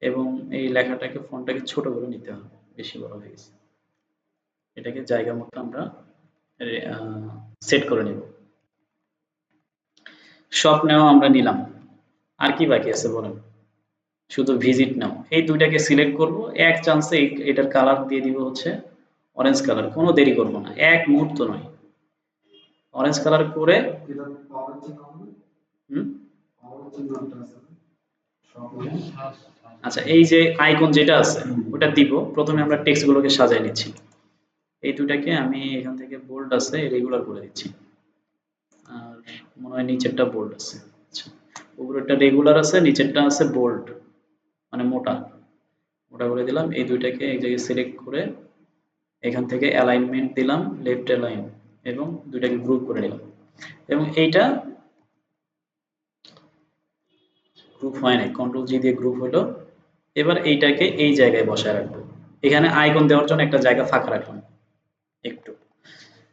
এবং এই লেখাটাকে ফন্টটাকে ছোট করে নিতে হবে, বেশি বড় হয়ে গেছে। এটাকে জায়গা মতো আমরা সেট করে নিব। শপ নাও আমরা নিলাম, আর কি বাকি আছে বলেন? শুধু ভিজিট নাও, এই দুইটাকে সিলেক্ট করব, এক চান্সে এটার কালার দিয়ে দিব হচ্ছে অরেঞ্জ কালার, কোনো দেরি করব না, এক মুহূর্ত নয়। অরেঞ্জ কালার করে আচ্ছা, এই যে আইকন যেটা আছে ওটা দিব, প্রথমে আমরা টেক্সট গুলোকে সাজায় নিচ্ছি। এই দুটাকে আমি এখান থেকে বোল্ড আছে রেগুলার করে দিচ্ছি, আর মনে হয় নিচেরটা বোল্ড আছে। আচ্ছা, উপরেরটা রেগুলার আছে, নিচেরটা আছে বোল্ড, মানে মোটা মোটা করে দিলাম। এই দুইটাকে এক জায়গায় সিলেক্ট করে এখান থেকে অ্যালাইনমেন্ট দিলাম লেফট অ্যালাইন এবং দুইটাকে গ্রুপ করে নিলাম। এবং এইটা গ্রুপ হয় নাই, কন্ট্রোল জি দিয়ে গ্রুপ হলো। এবার এইটাকে এই জায়গায় বসায় রাখবো, এখানে আইকন দেওয়ার জন্য একটা জায়গা ফাঁকা রাখলাম একটু।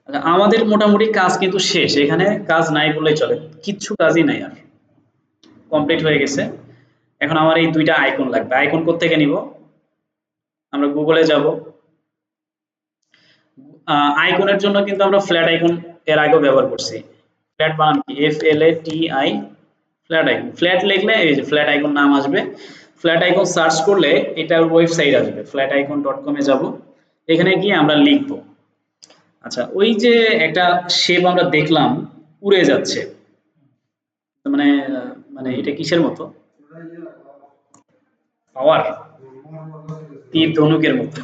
আচ্ছা, আমাদের মোটামুটি কাজ কিন্তু শেষ, এখানে কাজ নাই বললেই চলে, কিচ্ছু কাজই নাই আর, কমপ্লিট হয়ে গেছে। এখন আমার এই দুইটা আইকন লাগবে, আইকন কোত্থেকে নিব? আমরা গুগলে যাব, আইকনের জন্য কিন্তু আমরা ফ্ল্যাট আইকন এর আগেও ব্যবহার করছি। ফ্ল্যাট বানান কি? FLATI, flat icon. ফ্ল্যাট লিখলে এই যে ফ্ল্যাট আইকন নাম আসবে, ফ্ল্যাট আইকন সার্চ করলে এটার ওয়েবসাইট আসবে, flaticon.com এ যাব, এখানে গিয়ে আমরা লিখব। আচ্ছা, ওই যে একটা শেপ আমরা দেখলাম উড়ে যাচ্ছে, মানে মানে এটা কিসের মতো? পাওয়ার, তীর ধনুকের মতো।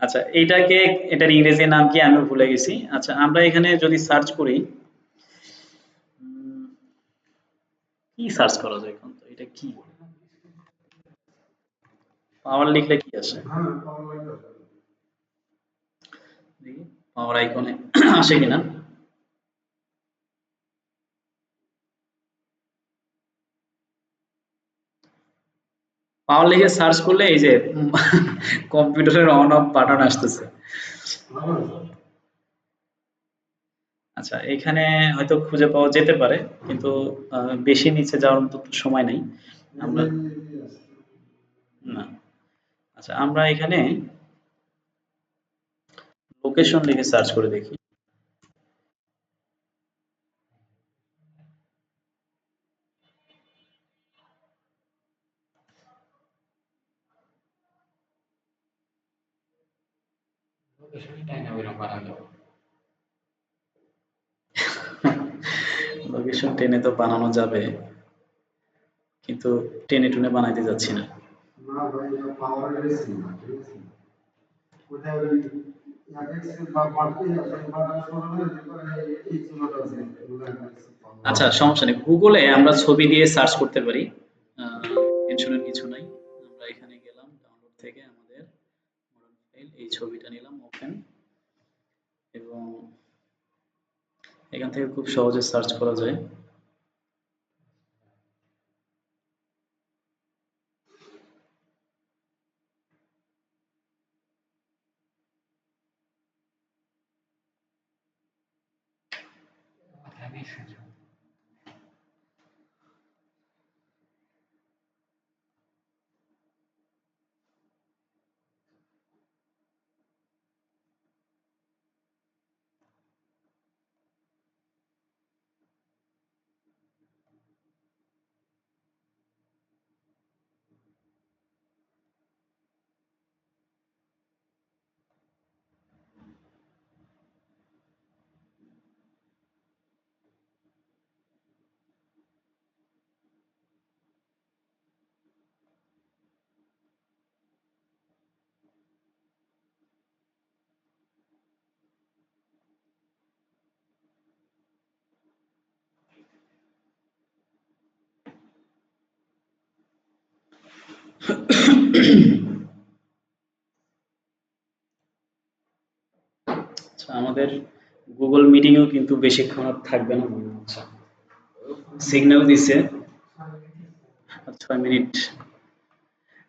আচ্ছা, এইটাকে, এটার ইংরেজি নাম কি আমি ভুলে গেছি। আচ্ছা, আমরা এখানে যদি সার্চ করি, কি সার্চ করা যায় এখন, তো এটা কি পাওয়ার লিখলে কি আসে দেখি, পাওয়ার আইকনে আসে কিনা। পাওয়ার লিখে সার্চ করলে এই যে কম্পিউটারের অন অফ বাটন আসতেছে। আচ্ছা, এখানে হয়তো খুঁজে পাওয়া যেতে পারে, কিন্তু বেশি নিচে যাওয়ার মতো তো সময় নাই আমরা। না, আচ্ছা, আমরা এখানে লোকেশন লিখে সার্চ করে দেখি। লোকেশন টেনে তো বানানো যাবে, কিন্তু টেনে টুনে বানাইতে যাচ্ছি না। আচ্ছা, সমস্যা নেই, গুগলে আমরা ছবি দিয়ে সার্চ করতে পারি, টেনশনের কিছু নাই। আমরা এখানে গেলাম, ডাউনলোড থেকে আমাদের মডেল ফাইল, এই ছবিটা নিলাম ওপেন, এবং এখান থেকে খুব সহজে সার্চ করা যায়। আচ্ছা, আমাদের গুগল মিটিংও কিন্তু বেশিক্ষণ আর থাকবে না মনে হচ্ছে, সিগন্যাল দিছে 6 মিনিট।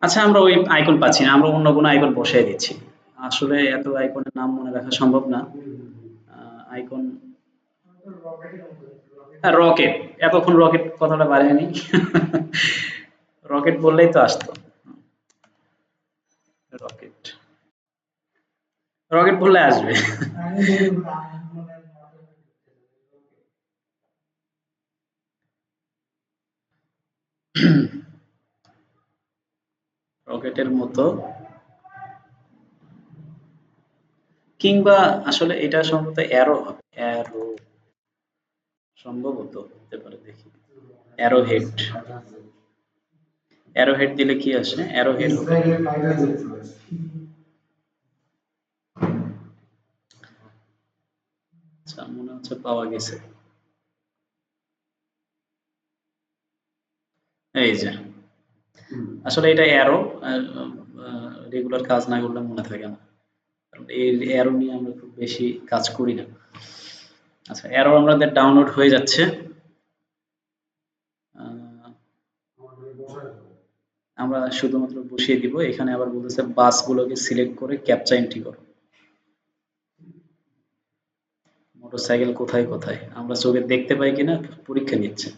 আচ্ছা, আমরা ওই আইকন পাচ্ছি না, আমরা অন্য কোনো আইকন বসাই দিচ্ছি। আসলে এত আইকনের নাম মনে রাখা সম্ভব না। আইকন, রকেট, এতক্ষণ রকেট কথাটা বাড়ায়নি। রকেট বললেই তো আসতো, রকেট, রকেট বললে আসবে। রকেটের মতো, কিংবা আসলে এটা সম্ভবত অ্যারো হবে, অ্যারো সম্ভবত হতে পারে, দেখি। অ্যারো হেড, অ্যারো হেড দিলে কি আসে? অ্যারো হেড হবে। আচ্ছা, মনে হচ্ছে পাওয়া গেছে, এই যে। আসলে এটা অ্যারো, রেগুলার কাজ না করলে মনে থাকে না, কারণ এই অ্যারো নিয়ে আমরা খুব বেশি কাজ করি না। আচ্ছা, অ্যারো আমাদের ডাউনলোড হয়ে যাচ্ছে। আমরা শুধুমাত্র বসিয়ে দিব। এখানে আবার বলতেছে বাসগুলোকে সিলেক্ট করে ক্যাপচা এন্ট্রি করো। মোটরসাইকেল কোথায় কোথায় আমরা চোখে দেখতে পাই কিনা পরীক্ষা নিচ্ছে।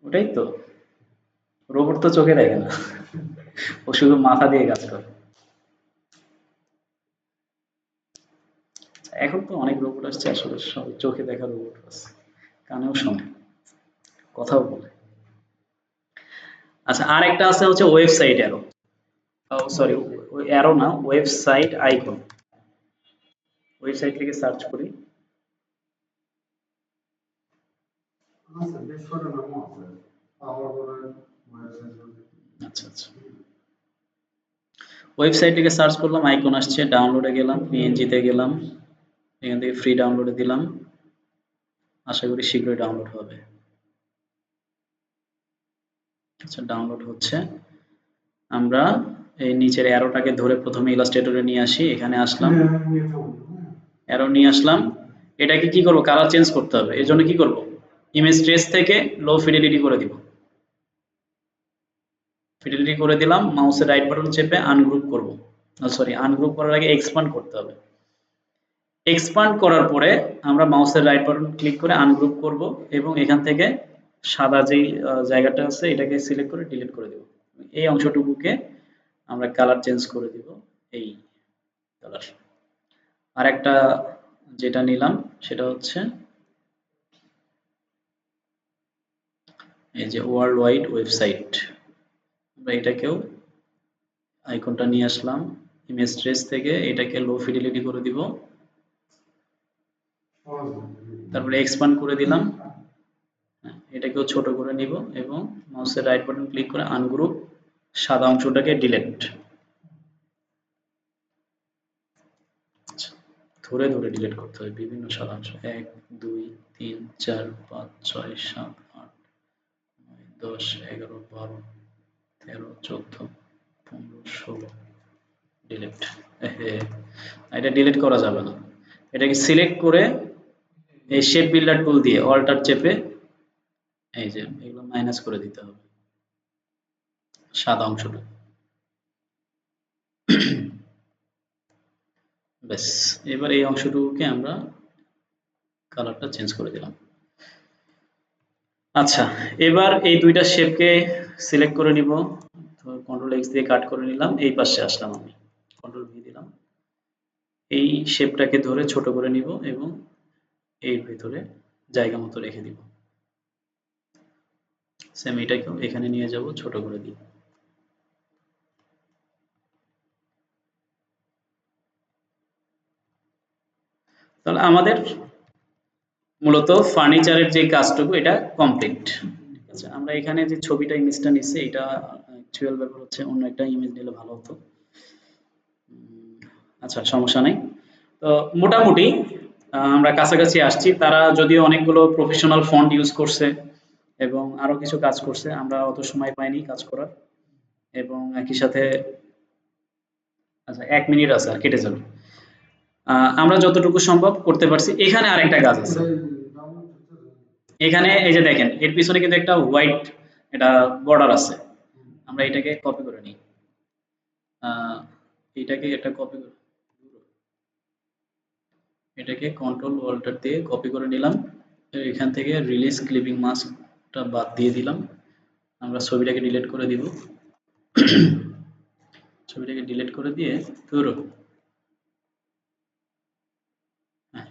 ওটাই তো, রোবট তো চোখে দেখে না, ও শুধু মাথা দিয়ে কাজ করে। এখন তো অনেক রোবট আসছে, আসলে সব চোখে দেখা রোবট আছে, কানেও শোনে, কথাও বলে। আচ্ছা, আর একটা আছে হচ্ছে ওয়েবসাইট অ্যারো। সরি, অ্যারো না, ওয়েবসাইট আইকন। ওয়েবসাইট থেকে সার্চ করি। আচ্ছা আচ্ছা, ওয়েবসাইট থেকে সার্চ করলাম, আইকন আসছে, ডাউনলোডে গেলাম, পিএনজিতে গেলাম, এখান থেকে ফ্রি ডাউনলোডে দিলাম। আশা করি শীঘ্রই ডাউনলোড হবে। আচ্ছা, ডাউনলোড হচ্ছে। আমরা এই নিচের অ্যারোটাকে ধরে প্রথমে ইলাস্ট্রেটরে নিয়ে আসি, এখানে আসলাম, অ্যারো নিয়ে আসলাম। এটাকে কি করব, কালার চেঞ্জ করতে হবে। এর জন্য কি করব, ইমেজ ট্রেস থেকে লো ফিডেলিটি করে দিব। ফিডেলিটি করে দিলাম, মাউসের রাইট বাটন চেপে আনগ্রুপ করব। সরি, আনগ্রুপ করার আগে এক্সপান্ড করতে হবে। এক্সপান্ড করার পরে আমরা মাউসের রাইট বাটন ক্লিক করে আনগ্রুপ করব এবং এখান থেকে সাদা যেই জায়গাটা আছে এটাকে সিলেক্ট করে ডিলিট করে দেব। এই অংশটুকুকে আমরা কালার চেঞ্জ করে দিব, এই কালার। আর একটা যেটা নিলাম সেটা হচ্ছে এই যে ওয়ার্ল্ড ওয়াইড ওয়েবসাইট। আমরা এটাকেও আইকনটা নিয়ে আসলাম, ইমেজ ট্রেস থেকে এটাকে লো ফিডেলিটি করে দিব, তারপরে এক্সপান্ড করে দিলাম। এটাকেও ছোট করে নিব এবং মাউসের রাইট বাটন ক্লিক করে আনগ্রুপ, সাদা অংশটাকে ডিলিট। ধরে ধরে ডিলিট করতে হবে বিভিন্ন সাদা অংশ, 1 2 3 4 5 6 7 8 9 10 11 12 13 14 15 16 ডিলিট। এটা ডিলিট করা যাবে না, এটাকে সিলেক্ট করে এই শেপ বিল্ডার টুল দিয়ে অল্টার চেপে এই যে এগুলো মাইনাস করে দিতে হবে সাদা অংশটা। ব্যাস, এবার এই অংশটুকুকে আমরা কালারটা চেঞ্জ করে দিলাম। আচ্ছা, এবার এই দুইটা শেপকে সিলেক্ট করে নিব, কন্ট্রোল এক্স দিয়ে কাট করে নিলাম, এই পাশে আসলাম, আমি কন্ট্রোল ভি দিলাম, এই শেপটাকে ধরে ছোট করে নিব এবং এর ভিতরে জায়গা মতো রেখে দিব। সেম এটাকেও এখানে নিয়ে যাব, ছোট করে দিই। তাহলে আমাদের মূলত ফার্নিচারের যে কাজটুকু এটা কমপ্লিট। ঠিক আছে, আমরা এখানে যে ছবিটা ইমেজটা নিচ্ছি এটা অ্যাকচুয়াল ব্যাপার হচ্ছে অন্য একটা ইমেজ নিলে ভালো হতো। আচ্ছা, সমস্যা নেই। তো মোটামুটি আমরা কাছাকাছি আসছি। তারা যদিও অনেকগুলো প্রফেশনাল ফন্ট ইউজ করছে এবং আরো কিছু কাজ করছে, আমরা অত সময় পাইনি কাজ করার। এবং একই সাথে আচ্ছা, 1 মিনিট আছে আর কেটে যাবে। আমরা যতটুকু সম্ভব করতে পারছি। এখানে আরেকটা কাজ আছে। এখানে এই যে দেখেন, এর পিছনে কিন্তু একটা হোয়াইট এটা বর্ডার আছে। আমরা এটাকে কপি করে নিই। এটাকে এটা কপি করে, এটাকে কন্ট্রোল অল্টার দিয়ে কপি করে নিলাম। এখান থেকে রিলিজ ক্লিপিং মাস্কটা বাদ দিয়ে দিলাম। আমরা ছবিটাকে ডিলিট করে দিব। ছবিটাকে ডিলিট করে দিয়ে পুরো, হ্যাঁ,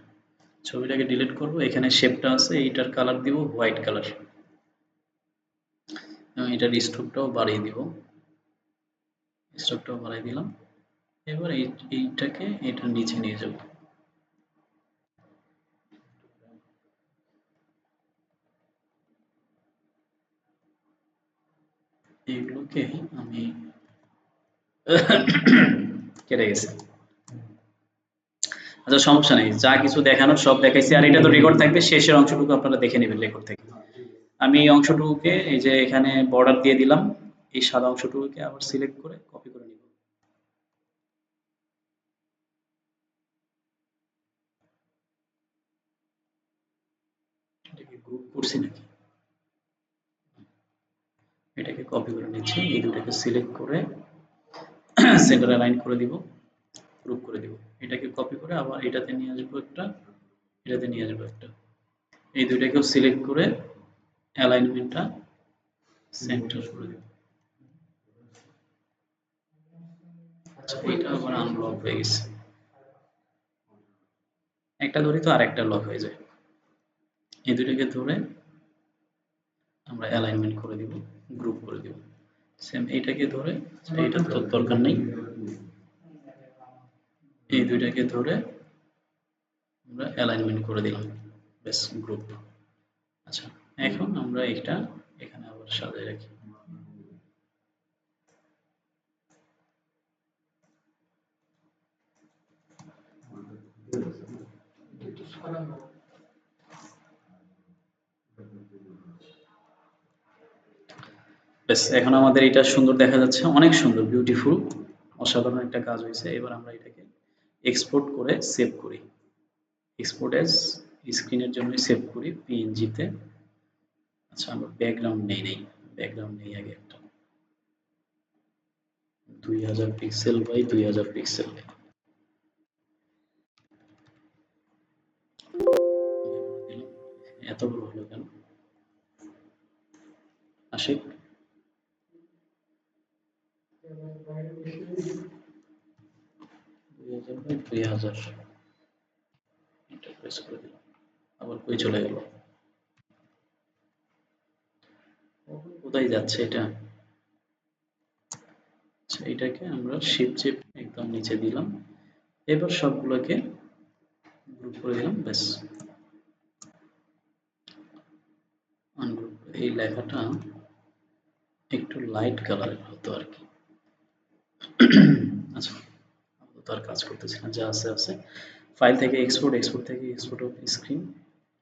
ছবিটাকে ডিলিট করব। এখানে শেপটা আছে, এইটার কালার দিব হোয়াইট কালার এবং এটার স্ট্রোকটাও বাড়িয়ে দিব। স্ট্রোকটাও বাড়িয়ে দিলাম। এবার এইটাকে এটার নিচে নিয়ে যাব। এইগুলোকে আমি কেটে গেছে। আচ্ছা, সমস্যা নেই, যা কিছু দেখানোর সব দেখাইছি। আর এটা তো রেকর্ড থাকবে, শেষের অংশটুকু আপনারা দেখে নেবেন রেকর্ড থেকে। আমি এই অংশটুকুকে এই যে এখানে বর্ডার দিয়ে দিলাম, এই সাদা অংশটুকুকে আবার সিলেক্ট করে কপি করে নিব। এটাকে গ্রুপ করছি নাকি, কপি করে নিচ্ছি, এই দুটাকে সিলেক্ট করে সেন্টার অ্যালাইন করে দিব, গ্রুপ করে দিব। এটাকে কপি করে আবার এটাতে নিয়ে আসবো একটা, এটাতে নিয়ে আসবো একটা, এই দুইটাকেও সিলেক্ট করে অ্যালাইনমেন্টটা সেন্টার করে দিব। আচ্ছা, এটা আবার আনলক হয়ে গেছে, একটা ধরি তো আরেকটা লক হয়ে যায়। এই দুইটাকে ধরে আমরা অ্যালাইনমেন্ট করে দিব, গ্রুপ করে দিব। সেম এইটাকে ধরে, এইটা তো দরকার নেই, এই দুইটাকে ধরে আমরা অ্যালাইনমেন্ট করে দিলাম, বেশ গ্রুপ। আচ্ছা, এখন আমরা এটা এখানে আবার সাজিয়ে রাখি। বেশ, এখন আমাদের এটা সুন্দর দেখা যাচ্ছে, অনেক সুন্দর, বিউটিফুল, অসাধারণ একটা কাজ হয়েছে। এবার আমরা এটাকে এক্সপোর্ট করে সেভ করি, এক্সপোর্ট এজ স্ক্রিনের জন্য সেভ করি পিএনজিতে। আচ্ছা, আমরা ব্যাকগ্রাউন্ড নেই, ব্যাকগ্রাউন্ড নেই আগে একটা 2000 পিক্সেল বাই 2000 পিক্সেল। এত বড় হলো কেন? আশিক, 2000 বাই 2000 এটা প্রেস করে দিলাম, আবার কই চলে গেল? কোথায় যাচ্ছে এটা? আচ্ছা, এটাকে আমরা শিফট চেপ একদম নিচে দিলাম, এবার সবগুলোকে গ্রুপ করে দিলাম, ব্যাস আনগ্রুপ। এই লেখাটা একটু লাইট কালারের হতো আর কি। আচ্ছা, তো আর কাজ করতেছি না, যা আছে আছে। ফাইল থেকে এক্সপোর্ট, এক্সপোর্ট থেকে এক্সপোর্ট অফ স্ক্রিন,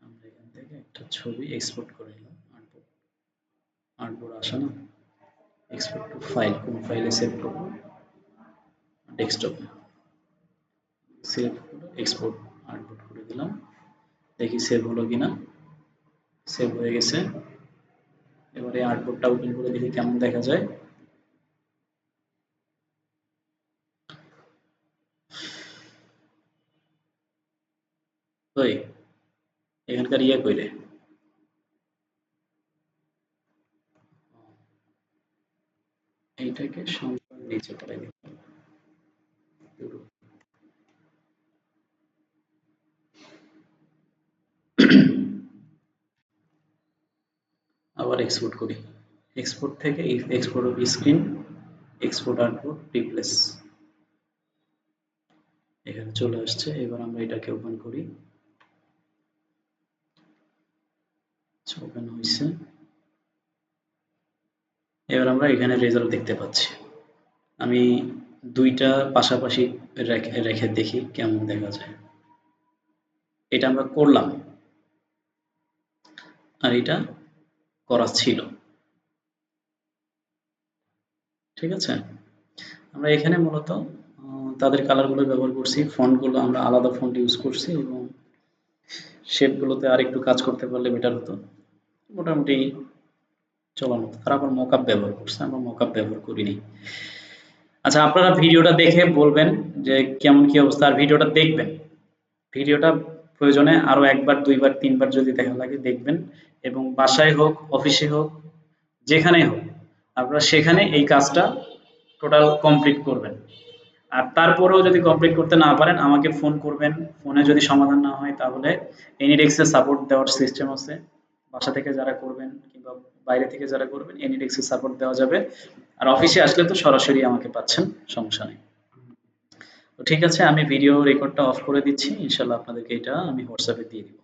আমরা এখান থেকে একটা ছবি এক্সপোর্ট করে নিলাম। আর্টবোর্ড, আর্টবোর্ড আসে না, এক্সপোর্ট টু ফাইল, কোন ফাইলে সেভ করব? ডেস্কটপ, সেভ করে এক্সপোর্ট আর্টবোর্ড করে দিলাম। দেখি সেভ হলো কিনা, সেভ হয়ে গেছে। এবারে আর্টবোর্ডটা ওপেন করে দেখি কেমন দেখা যায়। ওই এখানকার ইয়ে কইরে, এইটাকে সম্পূর্ণ নিচে পড়ে দিলাম। আবার এক্সপোর্ট করি, এক্সপোর্ট থেকে export off screen, export output replace, এখানে চলে আসছে। এবার আমরা এটাকে ওপেন করি, ওপেন হয়েছে। এবার আমরা এখানে রেজাল্ট দেখতে পাচ্ছি। আমি দুইটা পাশাপাশি রেখে দেখি কেমন দেখা যায়। এটা আমরা করলাম, আর এটা করা ছিল, ঠিক আছে। আমরা এখানে মূলত তাদের কালারগুলো ব্যবহার করছি, ফন্টগুলো আমরা আলাদা ফন্ট ইউজ করছি, এবং শেপগুলোতে আর একটু কাজ করতে পারলে বেটার হতো। মোটামুটি চলার মতো। তারা আবার মকআপ ব্যবহার করছে, আমরা মকআপ ব্যবহার করিনি। আচ্ছা, আপনারা ভিডিওটা দেখে বলবেন যে কেমন কি অবস্থা, আর ভিডিওটা দেখবেন, ভিডিওটা প্রয়োজনে আরো একবার, দুইবার, তিনবার যদি দেখা লাগে দেখবেন, এবং বাসায় হোক, অফিসে হোক, যেখানেই হোক, আপনারা সেখানে এই কাজটা টোটাল কমপ্লিট করবেন। আর তারপরেও যদি কমপ্লিট করতে না পারেন আমাকে ফোন করবেন, ফোনে যদি সমাধান না হয় তাহলে এনিডেক্সের সাপোর্ট দেওয়ার সিস্টেম আছে, বাসা থেকে যারা করবেন কিংবা বাইরে থেকে যারা করবেন এনিডেক্সের সাপোর্ট দেওয়া যাবে। আর অফিসে আসলে তো সরাসরি আমাকে পাচ্ছেন, সমস্যা নেই। তো ঠিক আছে, আমি ভিডিও রেকর্ডটা অফ করে দিচ্ছি, ইনশাল্লাহ আপনাদেরকে এটা আমি হোয়াটসঅ্যাপে দিয়ে দিব।